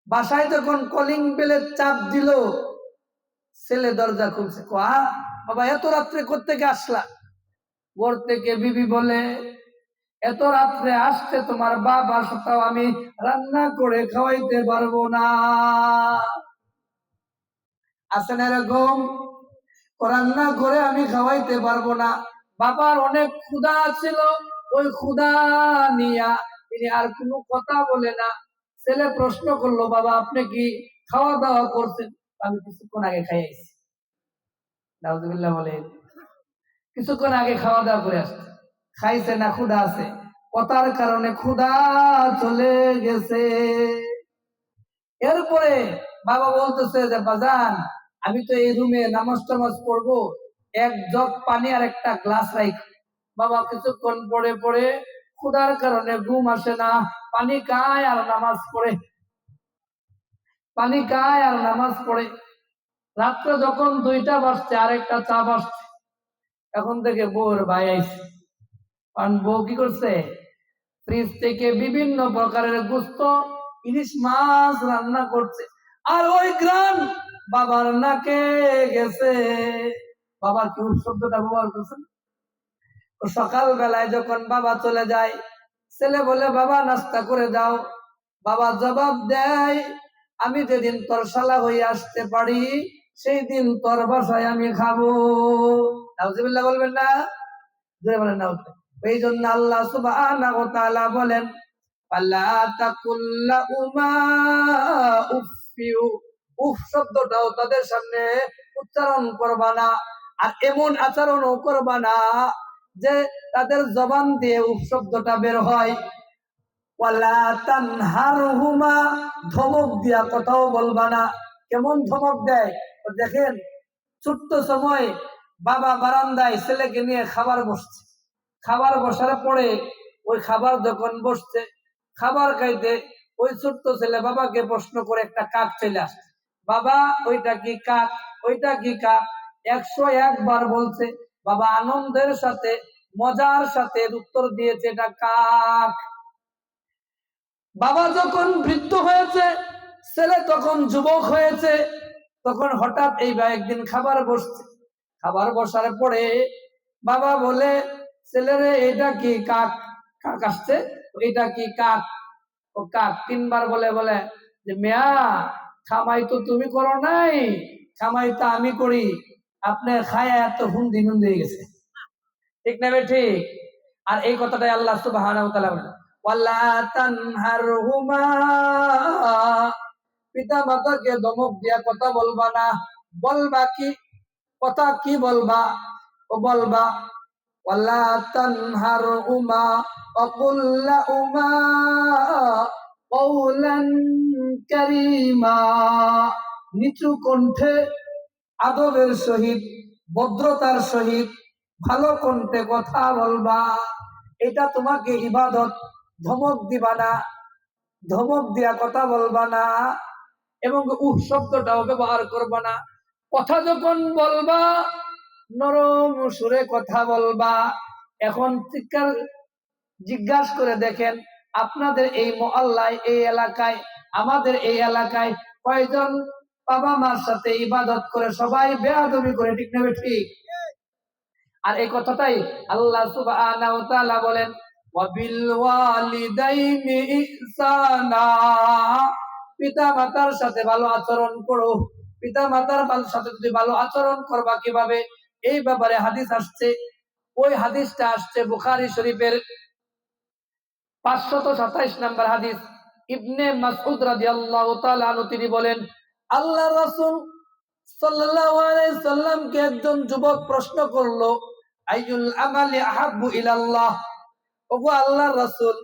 বাসায় যখন কলিং বেলের চাপ দিল, ছেলে দরজা খুলছে। বাবা এত রাত্রে কোত্থেকে আসলা? ঘর থেকে বিবি বলে, এত রাত্রে আসছে তোমার বাবা, সত্ত্বেও আমি রান্না করে খাওয়াইতে পারবো না। আসেন এরকম, রান্না করে আমি খাওয়াইতে পারবো না। বাবার অনেক ক্ষুধা ছিল, ওই ক্ষুধা নিয়া তিনি আর কোনো কথা বলে না। ছেলে প্রশ্ন করলো, বাবা আপনি কি খাওয়া দাওয়া করছেন? আমি কিছুক্ষণ আগে খাইছি। নাউজুবিল্লাহ বলেন, কিছুক্ষণ আগে খাওয়া দাওয়া করে আসছে। খাইছে না ক্ষুধা আছে? কথার কারণে ক্ষুধা চলে গেছে। এরপরে বাবা বলতেছে যে বাজান, আমি তো এই রুমে নামাজ টামাজ পড়বো, এক জগ পানি আর একটা গ্লাস রাখ। বাবা কিছুক্ষণ পরে পরে ক্ষুধার কারণে ঘুম আসে না, পানি খায় আর নামাজ পড়ে, পানি খায় আর নামাজ পড়ে। রাত্রে যখন 2টা বাজছে, আরেকটা চা বাজছে, এখন থেকে বউর ভাই আইছে। কারণ বউ কি করছে, ফ্রিজ থেকে বিভিন্ন প্রকারের গোস্ত, ইলিশ মাছ রান্না করছে, আর ওই গ্রান বাবার নাকে গেছে। বাবা কি শব্দটা ব্যবহার করছেন। সকাল বেলায় যখন বাবা চলে যায়, ছেলে বলে বাবা নাস্তা করে যাও। বাবা জবাব দেয়, আমি যেদিন তোর শালা হয়ে আসতে পারি সেই দিন তোর বাসায় আমি খাবো। নাউজুবিল্লাহ বলবেন না? বলেন না। এই জন্য আল্লাহ সুবহানাহু ওয়া তাআলা বলেন, ফালা তাকুল লাহুমা উফিউ, উফ শব্দটাও তাদের সামনে উচ্চারণ করবা না, আর এমন আচরণও করবা না যে তাদের জবান দিয়ে উফ শব্দটা বের হয়। ওয়ালা তানহারহুমা, ধমক দিয়া কথাও বলবা না। কেমন ধমক দেয় দেখেন, ছোট্ট সময় বাবা বারান্দায় ছেলেকে নিয়ে খাবার বসছে, খাবার বসার পরে ওই খাবার যখন বসছে, খাবার খাইতে ওই ছোট্ট ছেলে বাবাকে প্রশ্ন করে একটা কাক চলে আসছে। বাবা ওইটা কি কাক, ওইটা কি কাক? 101 বার বলছে। বাবা আনন্দের সাথে মজার সাথে উত্তর দিয়েছে, এটা কাক। বাবা যখন বৃদ্ধ হয়েছে, ছেলে তখন যুবক হয়েছে, তখন হঠাৎ এইবার একদিন খাবার বসছে। খাবার বসার পরে বাবা বলে, ছেলেরে এটা কি কাক? কাক আসছে, এটা কি কাক? ও কাক 3বার বলে বলে যে মিয়া, খামাই তো তুমি করো নাই, খামাই তো আমি করি, আপনার খায়া এত হুন্দি নুন্দি হয়ে গেছে। ঠিক না ঠিক? আর এই কথাটাই আল্লাহ সুবহানাহু ওয়া তাআলা বলেন, ওয়ালা তানহারহুমা, পিতা মাতাকে ধমক দিয়া কথা বলবা না। বলবা কি কথা, কি বলবা? ও বলবা ওয়ালা তানহারহুমা ওয়া কুল লাহুমা কওলান কারীমা, নিচু কণ্ঠে আদবের সহিত ভদ্রতার সহিত ভালো কণ্ঠে কথা বলবা। এটা তোমাকে ইবাদত। ধমক দিবা না, ধমক দিয়া কথা বলবা না, এবং উহ শব্দটাও ব্যবহার করবা না। কথা যখন বলবা নরম সুরে কথা বলবা। এখন জিজ্ঞাসা করে দেখেন, আপনাদের এই মহল্লায়, এই এলাকায়, আমাদের এই এলাকায় কয়জন বাবা মার সাথে ইবাদত করে সবাই বেয়াদবি করে? ঠিক না ঠিক? আর এই কথাটাই আল্লাহ সুবহানাহু ওয়া তাআলা বলেন, ওয়াবিল ওয়ালিদাইনি ইহসানা, পিতা মাতার সাথে ভালো আচরণ করো। পিতা মাতার সাথে যদি ভালো আচরণ করবা কিভাবে, এই ব্যাপারে হাদিস আসছে। ওই হাদিসটা আসছে বুখারী শরীফের 527 নম্বর হাদিস। ইবনে মাসউদ রাদিয়াল্লাহু তাআলা আনহু তিনি বলেন, আল্লাহর রাসূল সাল্লাল্লাহু আলাইহি সাল্লামকে একজন যুবক প্রশ্ন করলো, আইয়ুল আমালি আহাব্বু ইলাল্লাহ, ওগো আল্লাহর রাসূল,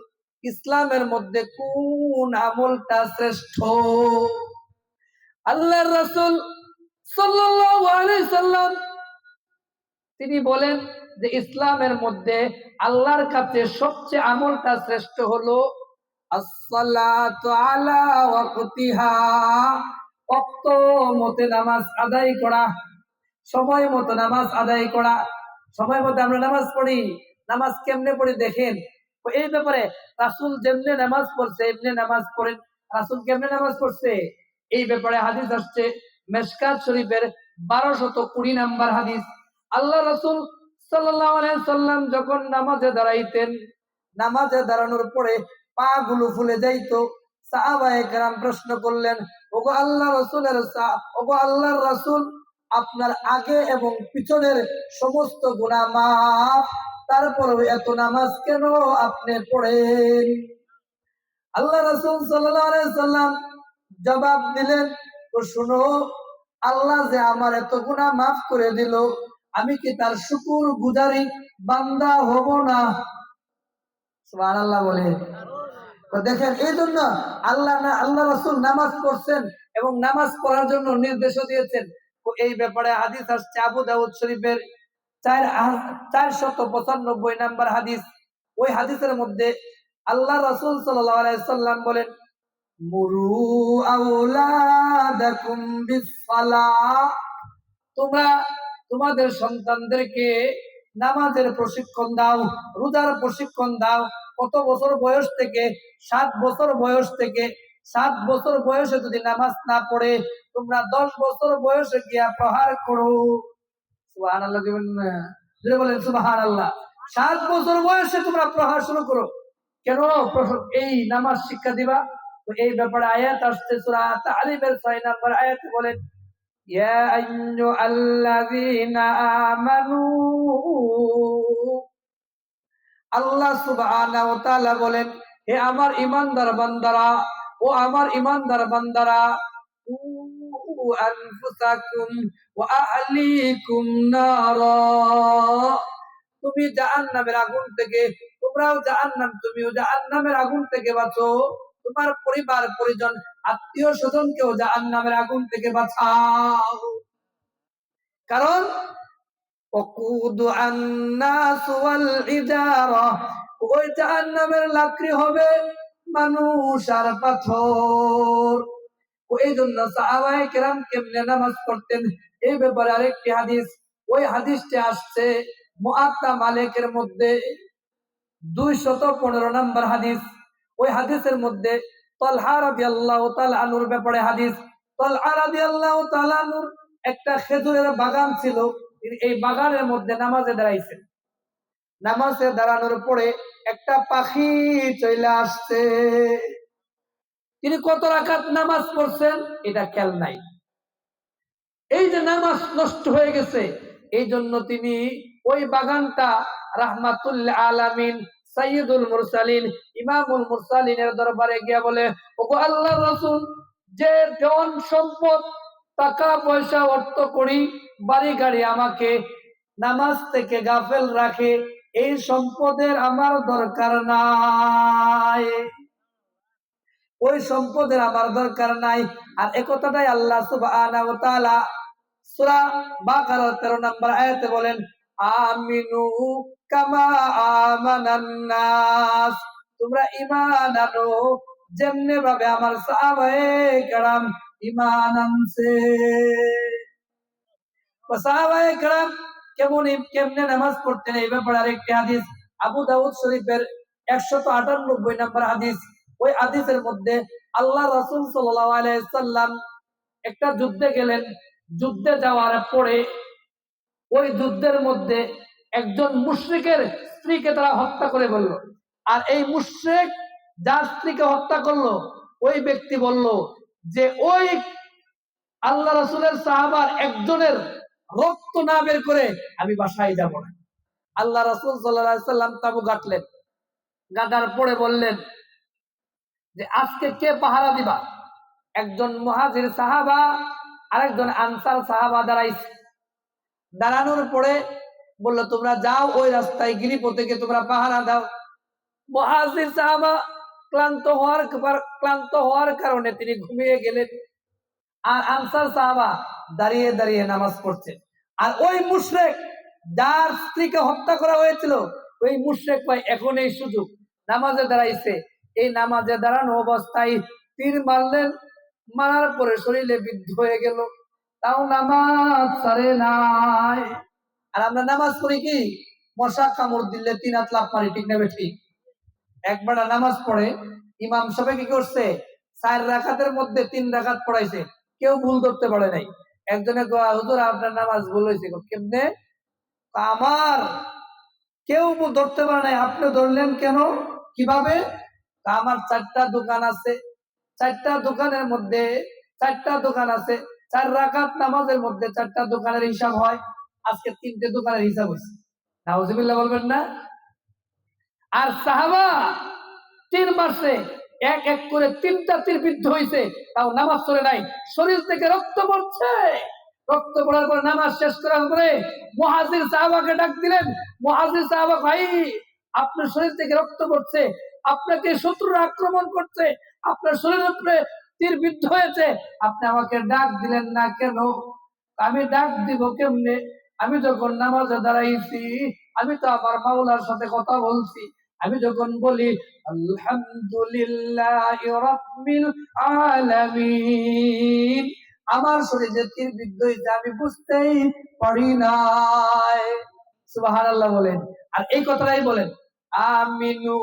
ইসলামের মধ্যে কোন আমলটা শ্রেষ্ঠ? আল্লাহর রাসূল সাল্লাল্লাহু আলাইহি সাল্লাম তিনি বলেন যে ইসলামের মধ্যে আল্লাহর কাছে সবচেয়ে আমলটা শ্রেষ্ঠ হলো আসসালাতু আলা ওয়াক্তিহা, ওয়াক্ত মতে নামাজ আদায় করা, সময় মতো নামাজ আদায় করা। সময় মতো আমরা নামাজ পড়ি, নামাজ কেমনে পড়ি দেখেন। তো এই ব্যাপারে রাসূল যেমনে নামাজ পড়ছে এমনি নামাজ পড়েন। রাসূল কেমনে নামাজ পড়ছে এই ব্যাপারে হাদিস আসছে মেশকাত শরীফের 1220 নাম্বার হাদিস। আল্লাহ রাসূল সাল্লাল্লাহু আলাইহি সাল্লাম যখন নামাজে দাঁড়াইতেন, নামাজে দাঁড়ানোর পরে পা গুলো ফুলে যাইতো। সাহাবায়ে কেরাম প্রশ্ন করলেন, ওগো আল্লাহ রাসূলের ওগো আল্লাহর রাসূল, আপনার আগে এবং পিছনের সমস্ত গুনাহ মাফ, তারপরেও এত নামাজ কেন আপনি পড়েন? আল্লাহ রাসূল সাল্লাল্লাহু আলাইহি সাল্লাম জবাব দিলেন, তো শুনো, আল্লাহ যে আমার এত গুনাহ মাফ করে দিল, আমি কি তার শুকর গুজারি বান্দা হব না? সুবহানাল্লাহ বলে। তো দেখেন, এই জন্য আল্লাহ রাসূল নামাজ পড়ছেন এবং নামাজ পড়ার জন্য নির্দেশও দিয়েছেন। তো এই ব্যাপারে হাদিস আসছে আবু দাউদ শরীফের 495 নাম্বার হাদিস। ওই হাদিসের মধ্যে আল্লাহ রাসূল সাল্লাল্লাহু আলাইহি সাল্লাম বলেন, মুরু আওলাদাকুম বিসসালাহ, তোমরা তোমাদের সন্তানদেরকে নামাজের প্রশিক্ষণ দাও, রোজার প্রশিক্ষণ দাও। কত বছর বয়স থেকে? 7 বছর বয়স থেকে। 7 বছর বয়সে যদি নামাজ না পড়ে, তোমরা 10 বছর বয়সে গিয়া প্রহার করো। সুবহানাল্লাহ দিবেন না? জোরে বলেন সুবহানাল্লাহ। 7 বছর বয়সে তোমরা প্রহার শুরু করো। কেন এই নামাজ শিক্ষা দিবা? তো এই ব্যাপারে আয়াত আসছে সূরা তাহরিমের 6 নম্বর আয়াতে বলেন, ইয়া আইয়ুহাল্লাযীনা আমানু, আল্লাহ সুবহানাহু ওয়া তাআলা বলেন, হে আমার ঈমানদার বান্দারা, ও আমার ঈমানদার বান্দারা, কু আনফুসাকুম ওয়া আহলিকুম নারা, তুমি জাহান্নামের আগুন থেকে, তোমরাও জাহান্নাম, তুমিও জাহান্নামের আগুন থেকে বাঁচো, তোমার পরিবার পরিজন আত্মীয় স্বজনকেও জাহান্নামের আগুন থেকে বাঁচাও। কারণ ওই জাহান্নামের লাকড়ি হবে মানুষ আর পাথর। এই জন্য সাহাবায়ে কেরাম কেমনে নামাজ পড়তেন এই ব্যাপারে আরেকটি হাদিস, ওই হাদিসটি আসছে মুআত্তা মালিকের মধ্যে 215 নম্বর হাদিস। ওই হাদিসের মধ্যে তালহা রাদিয়াল্লাহু তাআলা আনহুর ব্যাপারে হাদিস। তালহা রাদিয়াল্লাহু তাআলা আনহুর একটা খেজুরের বাগান ছিল, তিনি এই বাগানের মধ্যে নামাজে দাঁড়াইছেন। নামাজে দাঁড়ানোর পরে একটা পাখি চলে আসছে। তিনি কত রাকাত নামাজ পড়ছেন এটা খেয়াল নাই। এই যে নামাজ নষ্ট হয়ে গেছে, এই জন্য তিনি ওই বাগানটা রাহমাতুল্লিল আলামিন সাইয়্যিদুল মুরসালিন ইমামুল মুরসালিনের দরবারে গিয়া বলে, ওগো আল্লাহর রাসূল, যে ধন সম্পদ, টাকা পয়সা, অর্থ করি, বাড়ি গাড়ি আমাকে নামাজ থেকে গাফেল রাখে, এই সম্পদের আমার দরকার নাই, ওই সম্পদের আমার দরকার নাই। আর একথাটাই আল্লাহ সুবহানাহু ওয়া তাআলা সূরা বাকারার 13 নম্বর আয়াতে বলেন, আমিনু কামা আমানান নাস, তোমরা ঈমান আনো যেমনে ভাবে আমার সাহাবায়ে কেরাম ঈমান আনছে। সাহাবায়ে কেরাম কেমনে নামাজ পড়তেন এই ব্যাপারে আরেকটি হাদিস আবু দাউদ শরীফের 198 নম্বর হাদিস। ওই হাদিসের মধ্যে আল্লাহ রাসূল সাল্লাল্লাহু আলাইহি সাল্লাম একটা যুদ্ধে গেলেন। যুদ্ধে যাওয়ার পরে ওই যুদ্ধের মধ্যে একজন মুশরিকের স্ত্রীকে তারা হত্যা করে বলল। আর এই মুশরিক যার স্ত্রীকে হত্যা করলো, ওই ব্যক্তি বলল যে ওই আল্লাহ রাসূলের সাহাবার একজনের রক্ত না বের করে আমি বাসায় যাব না। আল্লাহ রাসূল সাল্লাল্লাহু আলাইহি সাল্লাম তাবু গাঁথলেন। গাঁথার পরে বললেন যে আজকে কে পাহারা দিবা? একজন মুহাজির সাহাবা আরেকজন আনসার সাহাবা দাঁড়াইছে, দাঁড়ানোর পরে বললো তোমরা যাও ওই রাস্তায় গিরিপথে গিয়ে তোমরা পাহারা দাও। মুহাজির সাহাবা ক্লান্ত হওয়ার কারণে তিনি ঘুমিয়ে গেলেন, আর আনসার সাহাবা দাঁড়িয়ে দাঁড়িয়ে নামাজ পড়ছে। আর ওই মুশরিক যার স্ত্রীকে হত্যা করা হয়েছিল, ওই মুশরিক ভাই এখন এই সুযোগ নামাজে দাঁড়াইছে। এই নামাজে দাঁড়ানো অবস্থায় তীর মারলেন, মারার পরে শরীরে বিদ্ধ হয়ে গেল, তাও নামাজ ছাড়ে নাই। আর আমরা নামাজ পড়ি কি, মশা কামড় দিলে 3 হাত লাফ মারি, ঠিক না বেঠি? একবার নামাজ পড়ে ইমাম সাহেব কি করছে, 4 রাকাতের মধ্যে 3 রাকাত পড়াইছে, কেউ ভুল ধরতে পারে নাই। একজনে কয় হুজুর আপনার নামাজ ভুল হয়েছে। কেমনে? আমার কেউ ভুল ধরতে পারে নাই, আপনি ধরলেন কেন, কিভাবে? আমার 4টা দোকান আছে, 4টা দোকানের মধ্যে 4টা দোকান আছে, 4 রাকাত নামাজের মধ্যে 4টা দোকানের হিসাব হয়, আজকে 3টে দোকানের হিসাব হয়েছে। নাউজুবিল্লাহ বলবেন না? আর সাহাবা তীর মারছে, এক এক করে 3টা তীর বিদ্ধ হয়েছে, তাও নামাজ চলে নাই, শরীর থেকে রক্ত পড়ছে। রক্ত পড়ার পর নামাজ শেষ করার পরে মুহাজির সাহাবাকে ডাক দিলেন, মুহাজির সাহাবা, ভাই আপনার শরীর থেকে রক্ত পড়ছে, আপনাকে শত্রুরা আক্রমণ করছে, আপনার শরীরের উপরে তীর বিদ্ধ হয়েছে, আপনি আমাকে ডাক দিলেন না কেন? আমি ডাক দিব কেমনে? আমি যখন নামাজে দাঁড়াইছি, আমি তো আমার মাওলার সাথে কথা বলছি। আমি যখন বলি আলহামদুলিল্লাহি রাব্বিল আলামিন, আমার শরীরে তীর বিদ্ধ হয়েছে, আমি বুঝতেই পারি নাই। সুবহানাল্লাহ বলেন। আর এই কথাটাই বলেন, আমিনু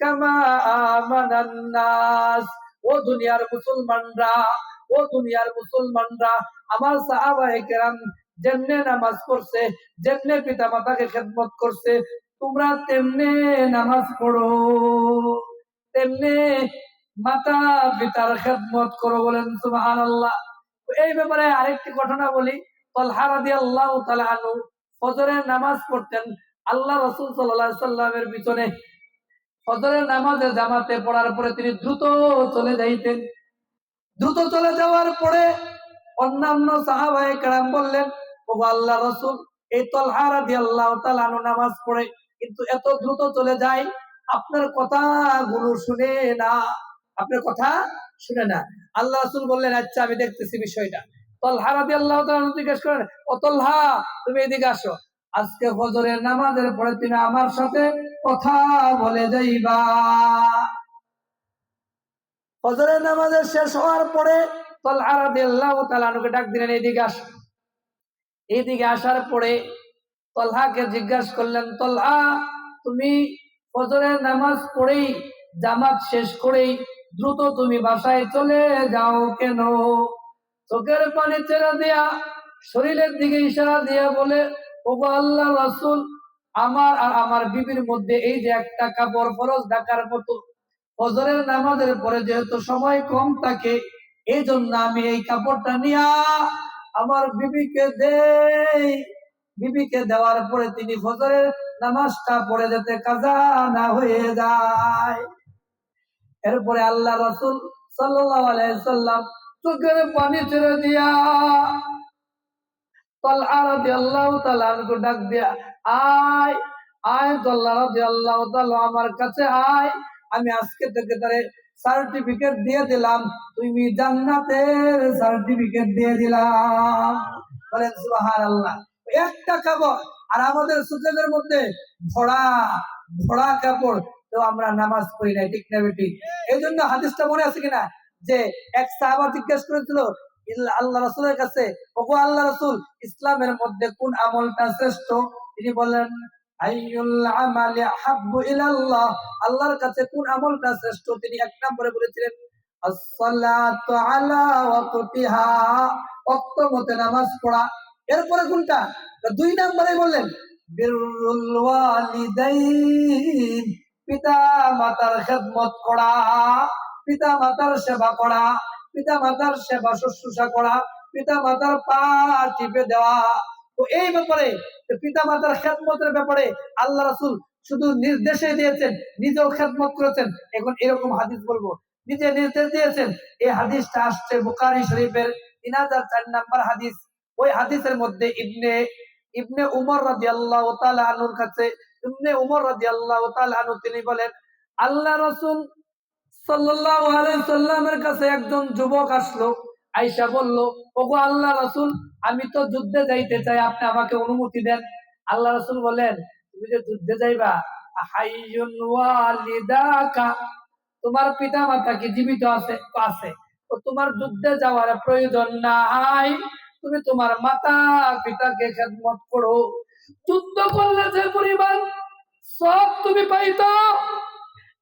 কামা আমানান নাস। ও দুনিয়ার মুসলমানরা, ও দুনিয়ার মুসলমানরা, আমার সাহাবায়ে কেরাম যেমনে নামাজ পড়ছে, যেমনে পিতা মাতাকে খেদমত করছে, তোমরা তেমনে নামাজ পড়ো, তেমনে মাতা পিতার খেদমত করো। বলেন সুবহানাল্লাহ। এই ব্যাপারে আরেকটি ঘটনা বলি। তালহা রাদিয়াল্লাহু তাআলা আনহু ফজরের নামাজ পড়তেন আল্লাহ রাসূল সাল্লাল্লাহু আলাইহি সাল্লামের পিছনে। ফজরের নামাজে জামাতে পড়ার পরে তিনি দ্রুত চলে যাইতেন। দ্রুত চলে যাওয়ার পরে অন্যান্য সাহাবায়ে কেরাম বললেন, ওগো আল্লাহর রাসূল, এই তালহা রাদিয়াল্লাহু তাআলা আনহু নামাজ পড়ে কিন্তু এত দ্রুত চলে যায়, আপনার কথাগুলো শুনে না, আপনার কথা শুনে না। আল্লাহ রাসূল বললেন, আচ্ছা আমি দেখতেছি বিষয়টা। তালহা রাদিয়াল্লাহু তাআলা আনহু জিজ্ঞেস করেন, ও তালহা তুমি এদিকে আসো, আজকে ফজরের নামাজের পরে তুমি আমার সাথে কথা বলে যাইবা। ফজরের নামাজের শেষ হওয়ার পরে তালহা রাদিয়াল্লাহু তাআলা আনহুকে ডাক দিলেন, এদিকে আসো। এইদিকে আসার পরে তালহাকে জিজ্ঞাসা করলেন, তালহা তুমি ফজরের নামাজ পড়েই, জামাত শেষ করেই দ্রুত তুমি বাসায় চলে যাও কেন? চোখের পানি ছেড়ে দিয়া শরীরের দিকে ইশারা দিয়া বলে, ওগো আল্লাহর রাসূল, আমার আর আমার বিবির মধ্যে এই যে একটা কাপড় ফরজ ঢাকার মতো, ফজরের নামাজের পরে যেহেতু সময় কম থাকে, এই জন্য আমি এই কাপড়টা নিয়া আমার বিবিকে দেই। বিবিকে দেওয়ার পরে তিনি ফজরের নামাজটা পড়ে যেতে কাজা না হয়ে যায়। এরপরে আল্লাহ রাসূল সাল্লাল্লাহু আলাইহি সাল্লাম চোখের পানি ছেড়ে দিয়া তালহা রাদিয়াল্লাহু তাআলা আনহু ডাক দিয়া, আয় আয় তালহা রাদিয়াল্লাহু তাআলা আমার কাছে আয়, আমি আজকে থেকে তারে সার্টিফিকেট দিয়ে দিলাম, তুমি জান্নাতের সার্টিফিকেট দিয়ে দিলাম। বলেন সুবহানাল্লাহ। একটা কাপড়, আর আমাদের সুজনের মধ্যে ভরা ভরা কাপড়, তো আমরা নামাজ পড়ি না, ঠিক না বেটি? এই জন্য হাদিসটা মনে আছে কিনা, যে এক সাহাবা জিজ্ঞেস করেছিল আল্লাহ রাসূলের কাছে, ওগো আল্লাহ রাসূল, ইসলামের মধ্যে কোন আমলটা শ্রেষ্ঠ? তিনি বলেন, আইয়ুল আমালি আহাব্বু ইলাল্লাহ, আল্লাহর কাছে কোন আমলটা শ্রেষ্ঠ? তিনি 1 নম্বরে বলেছিলেন as-সালাতু আলা ওয়াক্তিহা, ওয়াক্ত মতে নামাজ পড়া। এরপরে কোনটা? 2 নম্বরে বললেন বিররুল ওয়ালিদাইন, পিতা মাতার খেদমত করা, পিতা মাতার সেবা করা, পিতা মাতার সেবা শুশ্রূষা করা, পিতা মাতার পা টিপে দেওয়া। তো এই ব্যাপারে, পিতা মাতার খেদমতের ব্যাপারে আল্লাহ রাসূল শুধু নির্দেশই দিয়েছেন, নিজেও খেদমত করেছেন। এখন এরকম হাদিস বলবো, নিজে নির্দেশ দিয়েছেন। এই হাদিসটা আসছে বুখারী শরীফের 3004 নম্বর হাদিস। ওই হাদিসের মধ্যে ইবনে উমর রাদিয়াল্লাহু তাআলা আনহুর কাছে ইবনে উমর রাদিয়াল্লাহু তাআলা আনহু তিনি বলেন, আল্লাহ রাসূল সাল্লাল্লাহু আলাইহি সাল্লামের কাছে একজন যুবক আসলো, আয়েশা বলল, ওগো আল্লাহ রাসূল, আমি তো যুদ্ধে যাইতে চাই, আপনি আমাকে অনুমতি দেন। আল্লাহ রাসূল বলেন, তুমি যে যুদ্ধে যাইবা, হাইয়ুন ওয়ালিদাকা, তোমার পিতা মাতা কি জীবিত আছে? আছে। তো তোমার যুদ্ধে যাওয়ার প্রয়োজন নাই, তুমি তোমার মাতা পিতাকে খেদমত করো। যুদ্ধ করলে যে পরিমাণ সব তুমি পাইতো,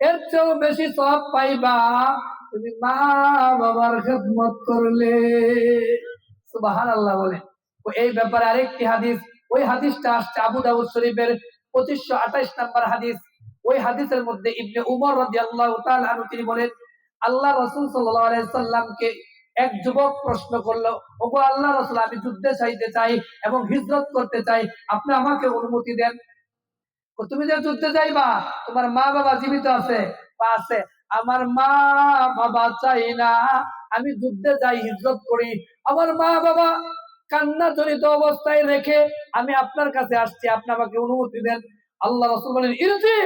এর চেয়েও বেশি সব পাইবা তুমি মা বাবার খেদমত করলে। সুবহানাল্লাহ বলে। তো এই ব্যাপারে আরেকটি হাদিস, ওই হাদিসটা আসছে আবু দাউদ শরীফের 2528 নম্বর হাদিস। ওই হাদিসের মধ্যে ইবনে উমর রাদিয়াল্লাহু তাআলা আনহু তিনি বলেন, আল্লাহ রাসূল সাল্লাল্লাহু আলাইহি সাল্লামকে এক যুবক প্রশ্ন করলো, ওগো আল্লাহ রাসূল, আমি যুদ্ধে যাইতে চাই এবং হিজরত করতে চাই, আপনি আমাকে অনুমতি দেন। তুমি যে যুদ্ধে যাইবা, তোমার মা বাবা জীবিত আছে? আছে। আমার মা বাবা চাই না আমি যুদ্ধে যাই, হিজরত করি, আমার মা বাবা কান্না জড়িত অবস্থায় রেখে আমি আপনার কাছে আসছি, আপনি আমাকে অনুমতি দেন। আল্লাহ রাসূল বলেন, ইরজি,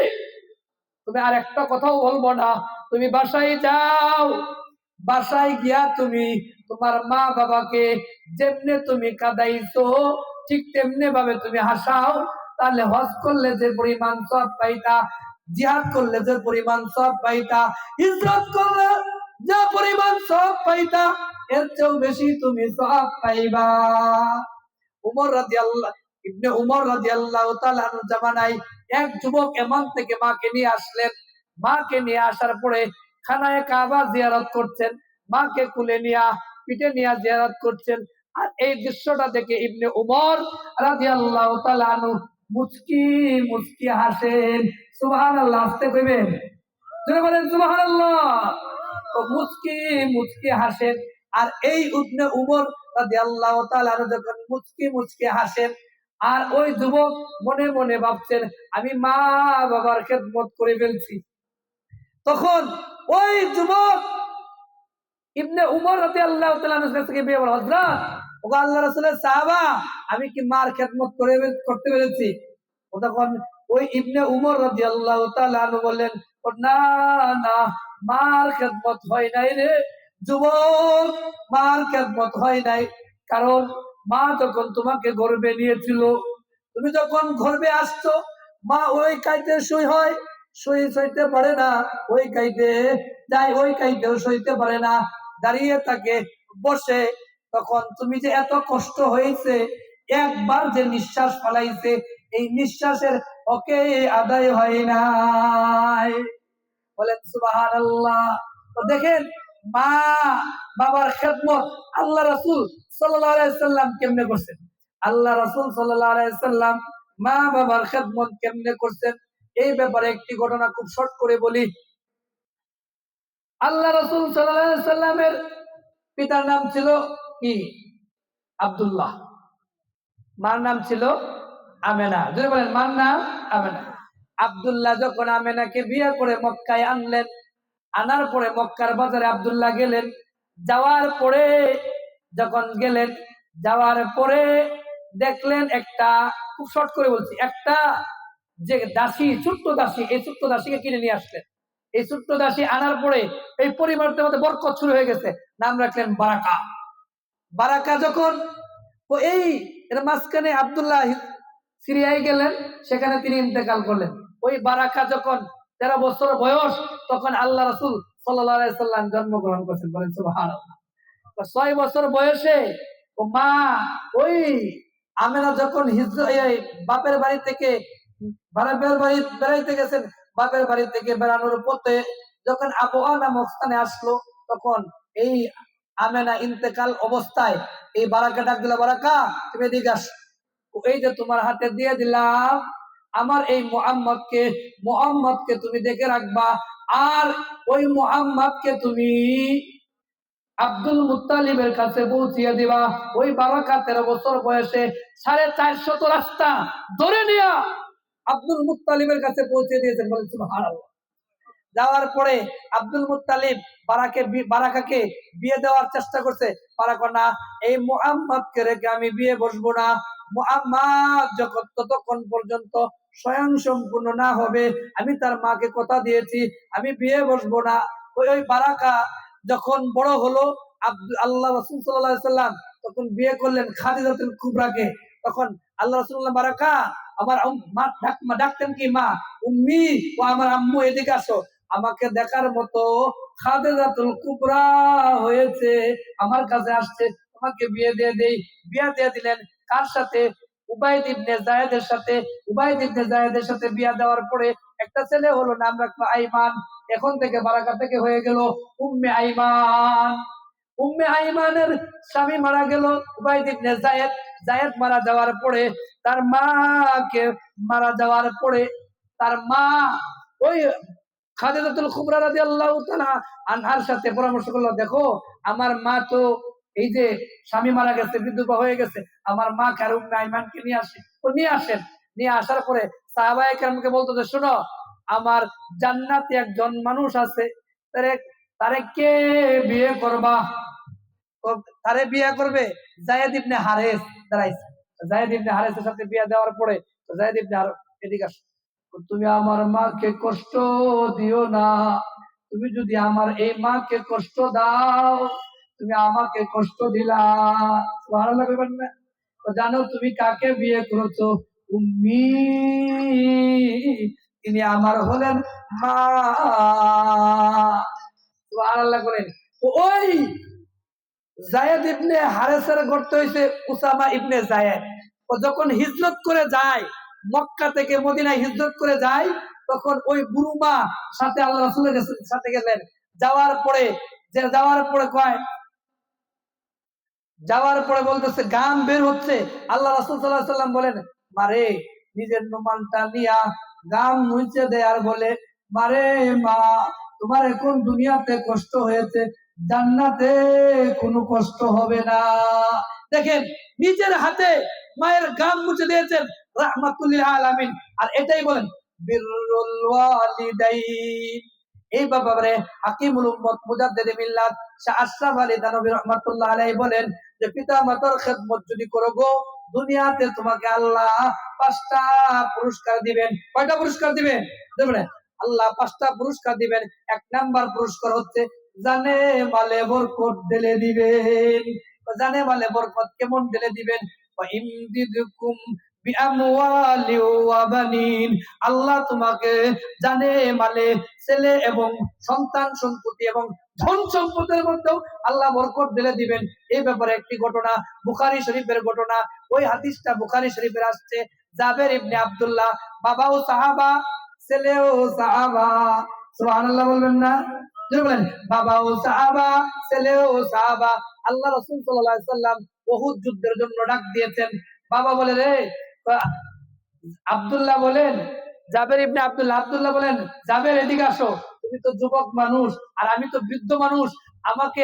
তুমি আর একটা কথাও বলবো না, তুমি বাসায় যাও, বাসায় গিয়া তুমি তোমার মা বাবাকে যেমনে তুমি কাঁদাইছো ঠিক তেমনি ভাবে তুমি হাসাও, তাহলে হজ করলে যে পরিমাণ সব পাইতা, জিহাদ করলে যে পরিমাণ সব পাইতা, হিজরত করলে যে পরিমাণ সব পাইতা, এর চেয়েও বেশি তুমি সব পাইবা। ইবনে উমর রাদিয়াল্লাহু তাআলা আনহু জামানায় এক যুবক এমন থেকে মাকে নিয়ে আসলেন। মাকে নিয়ে আসার পরে খানায়ে কাবা জিয়ারত করছেন, মাকে কুলে নিয়ে পিঠে নিয়ে জিয়ারত করছেন। আর এই দৃশ্যটা দেখে ইবনে উমর রাদিয়াল্লাহু তাআলা আনহু মুচকি মুচকি হাসেন। সুবহানাল্লাহ, আস্তে কইবেন, জোরে বলেন সুবহানাল্লাহ। তো মুচকি মুচকি হাসেন। আর এই ইবনে উমর রাদিয়াল্লাহু তাআলা আনহু যখন মুচকি মুচকি হাসেন, আর ওই যুবক মনে মনে ভাবছেন, আমি মা বাবার খেদমত করে ফেলছি, তখন ওই যুবক ইবনে উমর রাদিয়াল্লাহু তাআলা আনহু কাছে গিয়ে বলে, হযরত, ওগো আল্লাহর রাসূলের সাহাবা, আমি কি মার খেদমত করতে পেরেছি? ও তখন ওই ইবনে উমর রাদিয়াল্লাহু তাআলা আনহু বললেন, না না, মার খেদমত হয় নাই রে যুবক, মার খেদমত হয় নাই। কারণ মা যখন তোমাকে গর্ভে নিয়েছিল, তুমি যখন গর্ভে আসছো, মা ওই কাইতে সইতে পারে না, ওই কাইতে যাই, ওই কাইতেও সইতে পারে না, দাঁড়িয়ে থাকে, বসে, তখন তুমি যে এত কষ্ট হয়েছে, একবার যে নিঃশ্বাস ফলাইছে, এই নিঃশ্বাসের ওকে আদায় হয় নাই। বলেন সুবহানাল্লাহ। তো দেখেন মা বাবার খেদমত আল্লাহ রাসূল সাল্লাল্লাহু আলাইহি সাল্লাম কেমনে করছেন। আল্লাহ রাসূল সাল্লাল্লাহু আলাইহি সাল্লাম মা বাবার খেদমত কেমনে করছেন, এই ব্যাপারে একটি ঘটনা খুব শর্ট করে বলি। আল্লাহ রাসূল সাল্লাল্লাহু আলাইহি সাল্লামের পিতার নাম ছিল কি? আব্দুল্লাহ। মার নাম ছিল আমেনা। যদি বলেন, মার নাম আমেনা। আব্দুল্লাহ যখন আমেনাকে বিয়ে করে মক্কায় আনলেন, আনার পরে মক্কার বাজারে আব্দুল্লাহ গেলেন। যাওয়ার পরে যখন গেলেন, যাওয়ার পরে দেখলেন একটা, খুব শর্ট করে বলছি, একটা যে দাসী, ছোট্ট দাসী, এই ছোট্ট দাসীকে কিনে নিয়ে আসলেন। এই ছোট্ট দাসী আনার পরে এই পরিবারটার মধ্যে বরকত শুরু হয়ে গেছে। নাম রাখলেন বারাকা। বারাকা যখন এই এর মাঝখানে আব্দুল্লাহ সিরিয়ায় গেলেন, সেখানে তিনি ইন্তেকাল করলেন। ওই বারাকা যখন 13 বছর বয়স, তখন আল্লাহ রাসূল সাল্লাল্লাহু আলাইহি সাল্লাম জন্মগ্রহণ করেছেন। বলেন সুবহানাল্লাহ। 6 বছর বয়সে ও মা ওই আমেনা যখন বাপের বাড়ি থেকে বেড়াইতে গেছেন, বাপের বাড়ি থেকে বেড়ানোর পথে যখন আবওয়া নামক স্থানে আসলো, তখন এই আমেনা ইন্তেকাল অবস্থায় এই বারাকা ডাক দিল, বারাকা তুমি এদিকে আসো, এই যে তোমার হাতে দিয়ে দিলাম, আমার এই মুহাম্মদকে তুমি দেখে রাখবা, আর ওই মুহাম্মদকে তুমি আব্দুল মুত্তালিবের কাছে পৌঁছিয়ে দিবা। ওই বারাকা 13 বছর বয়সে 450 রাস্তা ধরে নিয়ে আব্দুল মুত্তালিবের কাছে পৌঁছে দিয়েছেন। বলেন সুবহানাল্লাহ। যাওয়ার পরে আব্দুল মুত্তালিব বারাকাকে বিয়ে দেওয়ার চেষ্টা করছে। বারাকা না, এই মুহাম্মদকে রেখে আমি বিয়ে বসবো না। মুহাম্মদ যখন ততক্ষণ পর্যন্ত স্বয়ং সম্পূর্ণ না হবে, আমি তার মাকে কথা দিয়েছি আমি বিয়ে বসবো না। ওই বারাকা যখন বড় হলো, আল্লাহ রাসূল সাল্লাল্লাহু আলাইহি সাল্লাম তখন বিয়ে করলেন খাদিজাতুল কুবরাকে। তখন আল্লাহ রাসূলুল্লাহ বারাকা আমার মা ডাকতেন কি মা, উম্মি, ও আমার আম্মু এদিকে আসো, আমাকে দেখার মতো খাদিজাতুল কুবরা হয়েছে, আমার কাছে আসছে, তোমাকে বিয়ে দিয়ে দেই। বিয়ে দিয়ে দিলেন কার সাথে? উবাইদ ইবনে যায়েদের সাথে। উবাইদ ইবনে যায়েদের সাথে বিয়ে দেওয়ার পরে একটা ছেলে হলো, নাম রাখলো আইমান। এখন থেকে বারাকা থেকে হয়ে গেল উম্মে আইমান। উম্মে আইমানের স্বামী মারা গেল উবাইদ ইবনে যায়েদ। যায়েদ মারা যাওয়ার পরে তার মাকে মারা যাওয়ার পরে তার মা ওই খাদিজাতুল কুবরা রাদিয়াল্লাহু তাআলা আনহার সাথে পরামর্শ করলো, দেখো আমার মা তো এই যে স্বামী মারা গেছে, বিধবা হয়ে গেছে, আমার মা আর উম্মে আইমানকে নিয়ে আসে। ও নিয়ে আসেন। নিয়ে আসার পরে সাহাবায়ে কেরামকে বলতো যে শোনো, আমার জান্নাতে একজন মানুষ আছে, তারে তারে কে বিয়ে করবা? তারে বিয়ে করবে যায়েদ ইবনে হারেস। দাঁড়াইছে, যায়েদ ইবনে হারেসের সাথে বিয়ে দেওয়ার পরে যায়েদ ইবনে হারেস এদিকে আসো, তুমি আমার মাকে কষ্ট দিও না, তুমি যদি আমার এই মাকে কষ্ট দাও তুমি আমাকে কষ্ট দিলা। সুবহানাল্লাহ কইবেন না? তো জানো তুমি কাকে বিয়ে করেছো? উম্মি, তিনি আমার হলেন মা। সুবহানাল্লাহ করেন। ওই যায়েদ ইবনে হারেসের গর্ত হইছে উসামা ইবনে যায়েদ। ও যখন হিজরত করে যায়, মক্কা থেকে মদিনায় হিজরত করে যায়, তখন ওই বুরুমা সাথে আল্লাহ রাসূলের সাথে গেলেন। যাওয়ার পরে যাওয়ার পরে বলতেছে গাম বের হচ্ছে। আল্লাহ রাসূল সাল্লাল্লাহু আলাইহি সাল্লাম বলেন, মারে নিজের নুমানটা নিয়া গাম মুছে দেয় আর বলে, মারে মা, তোমার এখন দুনিয়াতে কষ্ট হয়েছে, জান্নাতে কোনো কষ্ট হবে না। দেখেন নিজের হাতে মায়ের গাম মুছে দিয়েছেন রাহমাতুল লিল আলামিন। আর এটাই বলেন বিররুল ওয়ালিদাইন। এই ব্যাপারে হাকিমুল উম্মত মুজাদ্দিদে মিল্লাত শাহ আশরাফ আলী থানভী রাহমাতুল্লাহ আলাইহি বলেন যে পিতা মাতার খেদমত যদি করো গো, দুনিয়াতে তোমাকে আল্লাহ 5টা পুরস্কার দিবেন। কয়টা পুরস্কার দিবেন? দেখবেন আল্লাহ 5টা পুরস্কার দিবেন। 1 নাম্বার পুরস্কার হচ্ছে জানে মালে বরকত ঢেলে দিবেন। জানে মালে বরকত কেমন ঢেলে দিবেন? ওয়া ইমদিদুকুম বিআমওয়ালি ওয়া বানিন। আল্লাহ তোমাকে জানে মালে ছেলে এবং সন্তান সম্পত্তি এবং ধন সম্পদের মধ্যেও আল্লাহ বরকত ঢেলে দিবেন। এই ব্যাপারে একটি ঘটনা, বুখারী শরীফের ঘটনা। ওই হাদিসটা বুখারী শরীফের আসছে। জাবের ইবনে আব্দুল্লাহ, বাবাও সাহাবা ছেলেও সাহাবা। সুবহানাল্লাহ বলবেন না? জোরে বলেন। বাবাও সাহাবা ছেলেও সাহাবা। আল্লাহ রাসূল সাল্লাল্লাহু আলাইহি সাল্লাম উহুদ যুদ্ধের জন্য ডাক দিয়েছেন। বাবা বলে রে আব্দুল্লাহ বলেন, জাবের ইবনে আব্দুল্লাহ বলেন, জাবের এদিকে আসো, তুমি তো যুবক মানুষ আর আমি তো বৃদ্ধ মানুষ, আমাকে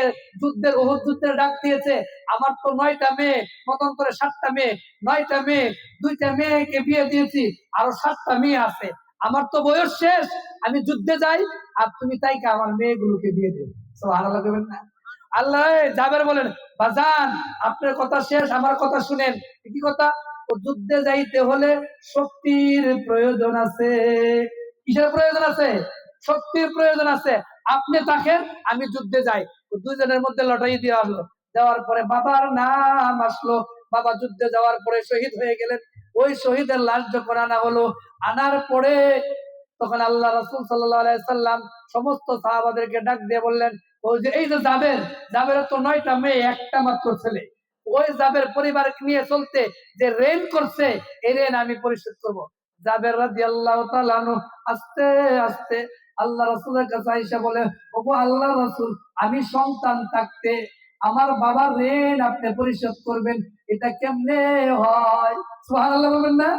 উহুদ যুদ্ধের ডাক দিয়েছে। আমার তো 9টা মেয়ে, মতান্তরে 7টা মেয়ে, 9টা মেয়ে, 2টা মেয়েকে বিয়ে দিয়েছি, আরো 7টা মেয়ে আছে, আমার তো বয়স শেষ, আমি যুদ্ধে যাই আর তুমি তাইকে আমার মেয়েগুলোকে বিয়ে দেবে। সুবহানাল্লাহ বলবেন না? আল্লাহ জাবের বলেন, বাজান আপনার কথা শেষ, আমার কথা শুনেন। কি কথা? ও যুদ্ধে যাইতে হলে শক্তির প্রয়োজন আছে। কিসের প্রয়োজন আছে? শক্তির প্রয়োজন আছে। আপনি থাকেন, আমি যুদ্ধে যাই। দুইজনের মধ্যে লটারি দেওয়া হলো। দেওয়ার পরে বাবার নাম আসলো। বাবা যুদ্ধে যাওয়ার পরে শহীদ হয়ে গেলেন। ওই শহীদের লাশ যখন আনা হলো, আনার পরে তখন আল্লাহ রাসূল সাল্লাল্লাহু আলাইহি সাল্লাম সমস্ত সাহাবাদেরকে ডাক দিয়ে বললেন, ওই যে এই যে জাবেরের তো 9টা মেয়ে, একটা মাত্র ছেলে। ওই জাবের পরিবারকে নিয়ে চলতে যে ঋণ করছে, এই ঋণ আমি পরিশোধ করব। জাবের রাদিয়াল্লাহু তাআলা আনহু আস্তে আস্তে আল্লাহ রাসূলের কাছে আইসা বলে, ওগো আল্লাহ রাসূল, আমি সন্তান থাকতে আমার বাবার ঋণ আপনি পরিশোধ করবেন, এটা কেমনে হয়? সুবহানাল্লাহ বলবেন না?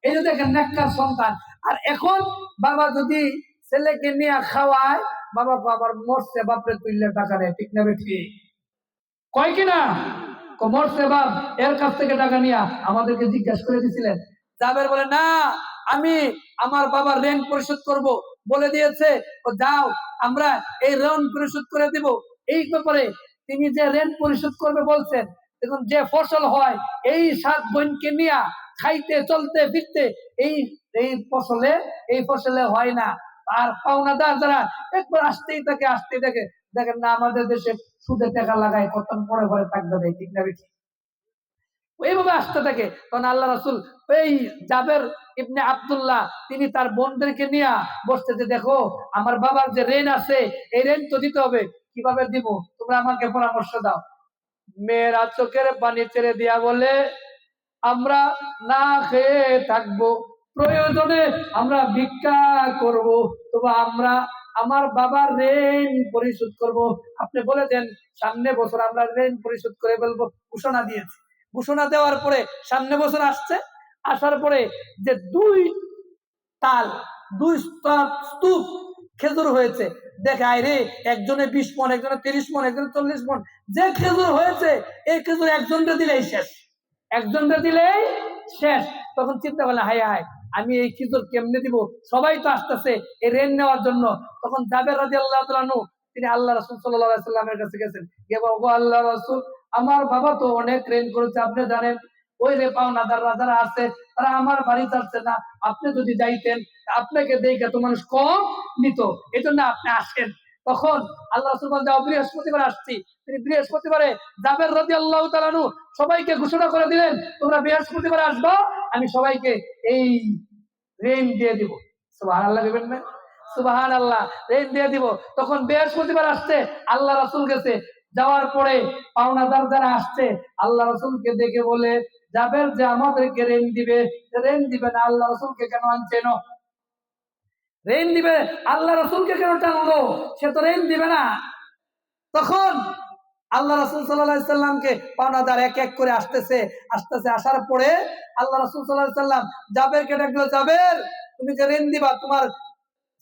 এই যে দেখেন নেককার সন্তান। আর এখন বাবা যদি ছেলেকে নিয়ে খাওয়ায়, বাবা আবার মরছে বাপরে তুললে টাকা নেয়, ঠিক না ঠিক? কয় কিনা? মরছে বাপ, এর কাছ থেকে টাকা নিয়ে আমাদেরকে জিজ্ঞাসা করে দিছিলেন। জাবের বলে, না, আমি আমার বাবার ঋণ পরিশোধ করব, বলে দিয়েছে, ও যাও আমরা এই ঋণ পরিশোধ করে দিব। এই ব্যাপারে তিনি যে ঋণ পরিশোধ করবে বলছেন, দেখুন যে ফসল হয় এই 7 বোনকে নিয়ে খাইতে চলতে ফিরতে এই এই ফসলে হয় না। আর পাওনাদার যারা একবার আসতেই থাকে, দেখেন না আমাদের দেশে সুদে টাকা লাগায় কত পরে ঘরে থাকবে দেয়, ঠিক না বেশি এইভাবে আসতে থাকে। তখন আল্লাহ রাসূল এই জাবের ইবনে আব্দুল্লাহ তিনি তার বোনদেরকে নিয়ে বসতে, যে দেখো আমার বাবার যে ঋণ আছে এই ঋণ তো দিতে হবে, কিভাবে দিব তোমরা আমাকে পরামর্শ দাও। মেয়েরা চোখের পানি ছেড়ে দিয়া বলে, আমরা না খেয়ে থাকবো, প্রয়োজনে আমরা ভিক্ষা করব, তবে আমরা আমার বাবার ঋণ পরিশোধ করব। আপনি বলে দেন সামনে বছর আমরা ঋণ পরিশোধ করে ফেলবো। ঘোষণা দিয়েছে। ঘোষণা দেওয়ার পরে সামনে বছর আসছে, আসার পরে যে 2 তাল 2 স্তূপ খেজুর হয়েছে, দেখে আয় একজনে 20 মণ, একজনে 30 মণ, একজনে 40 মণ, যে খেজুর হয়েছে এই খেজুর একজনকে দিলেই শেষ, তখন চিন্তা করলে হায় হায় আমি এই খেজুর কেমনে দিব, সবাই তো আসতেছে এই ঋণ নেওয়ার জন্য। তখন জাবের রাদিয়াল্লাহু তাআলা আনহু তিনি আল্লাহ রাসূল সাল্লাল্লাহু আলাইহি সাল্লামের কাছে গেছেন, গিয়ে বলবো আল্লাহ রাসূল আমার বাবা তো অনেক ঋণ করেছে, আপনি জানেন ওই রে পাওনাদাররা যারা আছে তারা আমার বাড়ি যাচ্ছে না, আপনি যদি যাইতেন আপনাকে দেখে তো মানুষ কম নিত, এই জন্য আপনি আসেন। তখন আল্লাহ রাসূল বলেন যাও বৃহস্পতিবার আসছি। তিনি বৃহস্পতিবারে জাবের রাদিয়াল্লাহু তাআলা আনহু সবাইকে ঘোষণা করে দিলেন, তোমরা বৃহস্পতিবার আসবা, আমি সবাইকে এই ঋণ দিয়ে দিব। সুবহানাল্লাহ দিবেন না? সুবহানাল্লাহ, ঋণ দিয়ে দিব। তখন বৃহস্পতিবার আসছে, আল্লাহ রাসূল গেছে, যাওয়ার পরে পাওনাদার যারা আসছে আল্লাহ রাসূলকে দেখে বলে, জাবের যে আমাদেরকে ঋণ দিবে না, আল্লাহ রাসূলকে কেন আনছেন? ঋণ দিবে আল্লাহ রাসূলকে কেন টানলো? সে তো ঋণ দিবে না। তখন আল্লাহ রাসূল সাল্লাল্লাহু আলাইহি সাল্লামকে পাওনাদার এক এক করে আসার পরে আল্লাহ রাসূল সাল্লাল্লাহু আলাইহি সাল্লাম জাবেরকে ডাকলো, জাবের তুমি যে ঋণ দিবা তোমার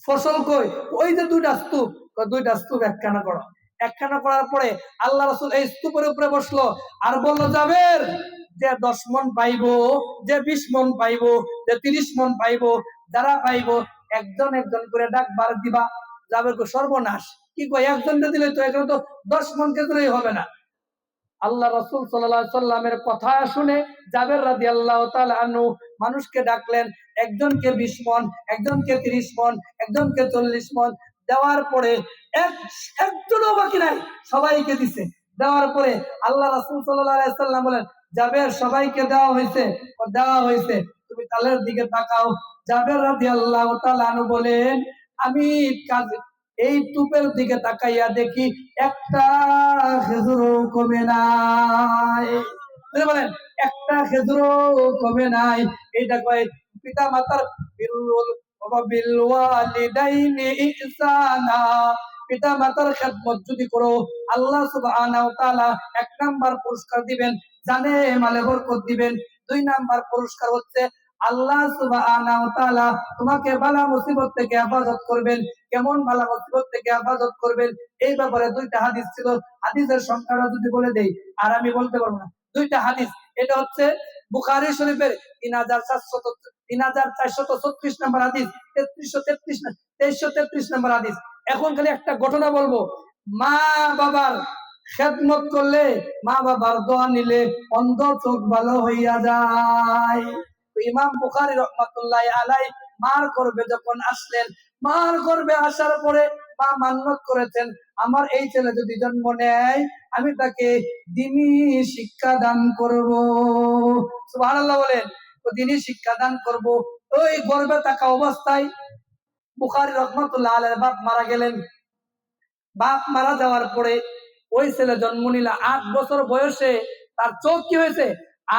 ফসল কই? ওই যে 2টা স্তূপ, 2টা স্তূপ একখানা করো। একখানা করার পরে আল্লাহ রাসূল এই স্তূপের উপরে বসলো আর বলল, জাবের যে 10 মণ পাইবো, যে 20 মণ পাইবো, যে 30 মণ পাইবো, যারা পাইবো একজন একজন করে ডাকবার দিবা। জাবেরকে সর্বনাশ, কি কয় একজনকে দিলে তো এখানে তো 10 মণ খেজুরই হবে না। আল্লাহ রাসূল সাল্লাল্লাহু আলাইহি সাল্লামের কথা শুনে জাবের রাদিয়াল্লাহু তাআলা আনহু মানুষকে ডাকলেন, একজনকে 20 মণ, একজনকে 30 মণ, একজনকে 40 মণ দেওয়ার পরে একজনও বাকি নাই, সবাইকে দিছে। দেওয়ার পরে আল্লাহ রাসূল সাল্লাল্লাহু আলাইহি সাল্লাম বলেন, জাবের সবাইকে দেওয়া হয়েছে, তুমি তালের দিকে তাকাও। জাবের রাদিয়াল্লাহু তাআলা আনহু বলেন, আমি এই টুপের দিকে তাকাইয়া দেখি একটা খেজুরও কমে নাই। বলেন একটা খেজুরও কমে নাই। এটা কয় পিতা মাতার বিল ওয়ালিদাইনি ইহসানা, পিতা মাতার খেদমত যদি করো আল্লাহ সুবহানাহু ওয়া তাআলা 1 নাম্বার পুরস্কার দিবেন, জানে মালে বরকত দিবেন। 2 নাম্বার পুরস্কার হচ্ছে আল্লাহ সুবহানাহু ওয়া তাআলা তোমাকে বালা মুসিবত থেকে হেফাজত করবেন। কেমন বালা মুসিবত থেকে হেফাজত করবেন এই ব্যাপারে 2টা হাদিস ছিল। হাদিসের সংখ্যাটা যদি বলে দেই আর আমি বলতে পারবো না। 2টা হাদিস, এটা হচ্ছে বুখারী শরীফের 3436 নম্বর হাদিস, 2333 নম্বর হাদিস। এখন খালি একটা ঘটনা বলবো, মা বাবার খেদমত করলে, মা বাবার দোয়া নিলে অন্ধ চোখ ভালো হইয়া যায়। ইমাম বুখারী রাহমাতুল্লাহি আলাইহি মার গর্ভে যখন আসলেন, মার গর্ভে আসার পরে মা মান্নত করেছেন, আমার এই ছেলে যদি জন্ম নেয় আমি তাকে দ্বীনি শিক্ষা দান করব। সুবহানাল্লাহ বলেন, দ্বীনি শিক্ষা দান করব। ওই গর্ভে থাকা অবস্থায় বুখারী রাহমাতুল্লাহি আলাইহির বাপ মারা গেলেন। বাপ মারা যাওয়ার পরে ওই ছেলে জন্ম নিল 8 বছর বয়সে। তার চোখ কি হয়েছে?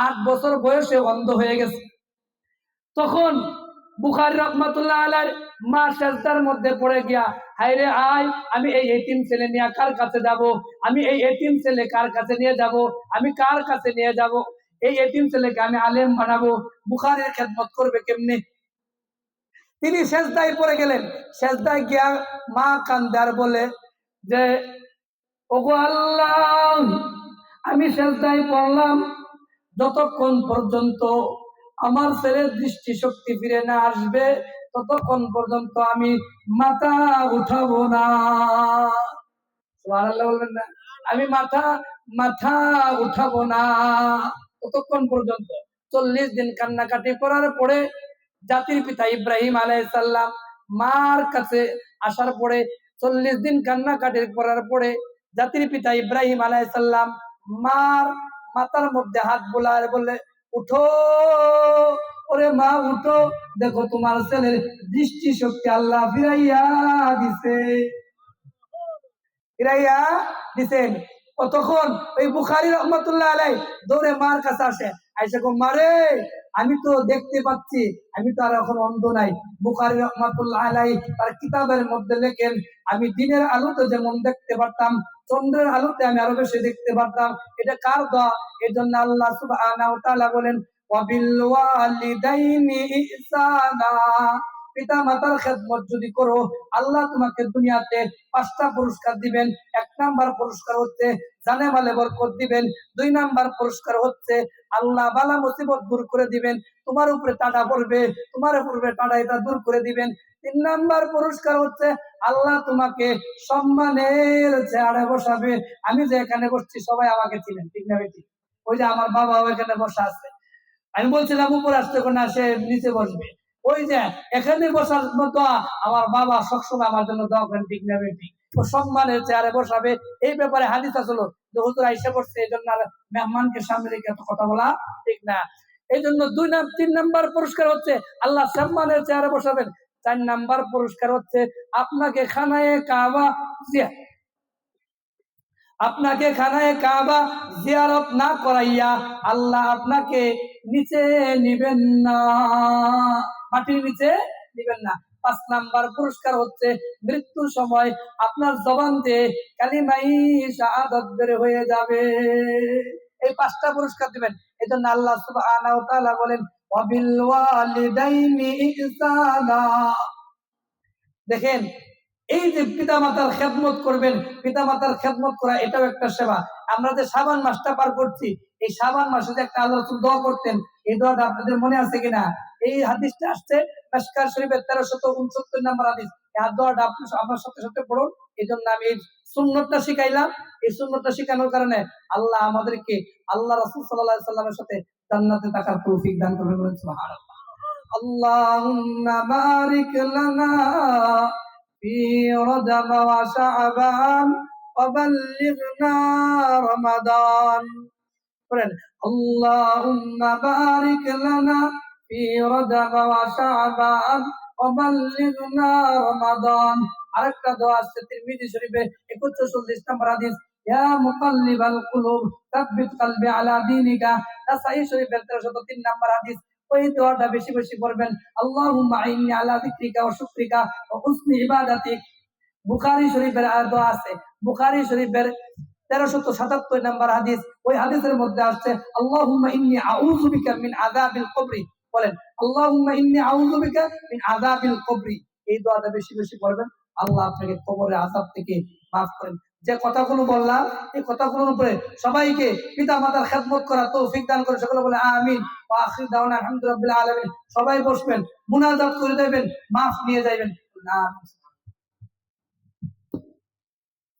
8 বছর বয়সে অন্ধ হয়ে গেছে। তখন বুখারী রাহমাতুল্লাহি আলাইহির মা সেজদার মধ্যে পড়ে গিয়া, হায়রে আয় আমি এই এতিম ছেলে নিয়ে কার কাছে যাব, আমি এই এতিম ছেলে কার কাছে নিয়ে যাব, আমি কার কাছে নিয়ে যাব, এই এতিম ছেলেকে আমি আলেম বানাবো, বুখারীর খেদমত করবে কেমনে। তিনি সেজদায় পড়ে গেলেন। সেজদায় গিয়া মা কান্দার বলে যে, ওগো আল্লাহ, আমি সেজদায় পড়লাম, যতক্ষণ পর্যন্ত আমার ছেলের দৃষ্টি শক্তি ফিরে না আসবে ততক্ষণ পর্যন্ত আমি মাথা উঠাবো না। সুবহানাল্লাহ বলবেন না? আমি মাথা মাথা উঠাবো না ততক্ষণ পর্যন্ত। 40 দিন কান্নাকাটি করার পরে জাতির পিতা ইব্রাহিম আলাইহিস সালাম মার কাছে আসার পরে 40 দিন কান্নাকাটি করার পরে জাতির পিতা ইব্রাহিম আলাইহিস সালাম মার মাথার মধ্যে হাত বুলায় বলে, উঠো ওরে মা উঠো, দেখো তোমার ছেলের দৃষ্টি শক্তি আল্লাহ ফিরাইয়া দিছে, ফিরাইয়া দিছেন। তখন ওই বুখারী রহমাতুল্লাহ আলাই দৌড়ে মার কাছে আসে, আইসা কো মারে আমি তো দেখতে পাচ্ছি, আমি তো আর এখন অন্ধ নাই। বুখারী রহমাতুল্লাহ আলাই তার কিতাবের মধ্যে লেখেন, আমি দিনের আলোতে যেমন দেখতে পারতাম, চন্দ্রের আলোতে আমি আরো বেশি দেখতে পারতাম। এটা কার দোয়া? এই জন্য আল্লাহ সুবহানাহু ওয়া তাআলা বলেন, ওয়াবিল ওয়ালিদাইনি ইহসানা, পিতা মাতার খেদমত যদি করো আল্লাহ তোমাকে দুনিয়াতে 5টা পুরস্কার দিবেন। 1 নাম্বার পুরস্কার হচ্ছে জানে মালে বরকত দিবেন। 2 নাম্বার পুরস্কার হচ্ছে আল্লাহ বালা মুসিবত দূর করে দিবেন, তোমার উপরে টাটা পড়বে, তোমার উপরে টাটা এটা দূর করে দিবেন। 3 নাম্বার পুরস্কার হচ্ছে আল্লাহ তোমাকে সম্মানের চেয়ারে বসাবে। আমি যে এখানে বসছি সবাই আমাকে চিনেন, ঠিক না বেটি? ওই যে আমার বাবা এখানে বসা আছে, আমি বলছিলাম উপরে আসতে না, সে নিচে বসবে। ওই যে এখানে বসার মতো আমার বাবা সবসময় আমার জন্য দোয়া করেন, ঠিক না বেটি? ও সম্মানের চেয়ারে বসাবে। এই ব্যাপারে হাদিস আসলো যে হুজুর আইসা পড়ছে, এই জন্য আর মেহমানকে সামনে রেখে এত কথা বলা ঠিক না। এই জন্য 3 নাম্বার পুরস্কার হচ্ছে আল্লাহ সম্মানের চেয়ারে বসাবেন। 4 নাম্বার পুরস্কার হচ্ছে আপনাকে খানায়ে কাবা জিয়ারত না করাইয়া আল্লাহ আপনাকে নিচে নিবেন না, মাটির নিচে নিবেন না। 5 নাম্বার পুরস্কার হচ্ছে মৃত্যুর সময় আপনার জবান দিয়ে কালিমাই শাহাদাত বের হয়ে যাবে। এই 5টা পুরস্কার দিবেন। এই জন্য আল্লাহ সুবহানাহু ওয়া তাআলা বলেন, ওয়াবিল ওয়ালিদাইনি ইহসানা। দেখেন, এই যে পিতা মাতার খেদমত করবেন, পিতা মাতার খেদমত করা এটাও একটা সেবা। আমরা যে শাবান মাসটা পার করছি, এই শাবান মাসে যে একটা আল্লাহ রাসূল দোয়া করতেন, এই দোয়াটা আপনাদের মনে আছে কিনা? এই হাদিসটা আসছে মিশকাত শরীফের 1369 নম্বর হাদিস। এই দোয়াটা আপনি আমার সাথে সাথে পড়ুন। এই জন্য আমি এই সুন্নতটা শিখাইলাম। এই সুন্নতটা শিখানোর কারণে আল্লাহ আমাদেরকে আল্লাহ রাসূল সাল্লাল্লাহু আলাইহি সাল্লামের সাথে জান্নাতে থাকার তৌফিক দান করবেন, বলেন সুবহানাল্লাহ। আল্লাহুম্মা বারিক লানা في رجب وشعبان وبلغنا رمضان. اللهم بارك لنا في رجب وشعبان وبلغنا رمضان. আরেকটা দোয়া আছে তিরমিজি শরীফে 140 নম্বর হাদিস, ইয়া মুকাল্লিবাল কুলুব সাব্বিত কলবি আলা দীনিকা। নাসাঈ শরীফের 1303 নম্বর হাদিস। ওই দোয়াটা বেশি বেশি করবেন, আল্লাহুম্মা আইন্নি আলা যিকরিকা ওয়া শুকরিকা ওয়া হুসনি ইবাদাতিক। বুখারী শরীফের দোয়া আছে, বুখারী শরীফের 1377 নম্বর হাদিস। ওই হাদিসের মধ্যে আসছে, আল্লাহুম্মা ইন্নী আউযু বিকা মিন আযাবিল কবরি। বলেন, আল্লাহুম্মা ইন্নী আউযু বিকা মিন আযাবিল কবরি। এই দোয়াটা বেশি বেশি করবেন, আল্লাহ আপনাকে কবরের আযাব থেকে মাফ করেন। যে কথাগুলো বললাম, এই কথাগুলোর উপরে সবাইকে পিতা মাতার খেদমত করা তৌফিক দান করে। সকলে বলে আমিন। ওয়া আখির দাওয়ানা আলহামদুলিল্লাহি রাব্বিল আলামিন। সবাই বসবেন, মুনাজাত করে দেবেন, মাফ নিয়ে যাবেন। আমিন।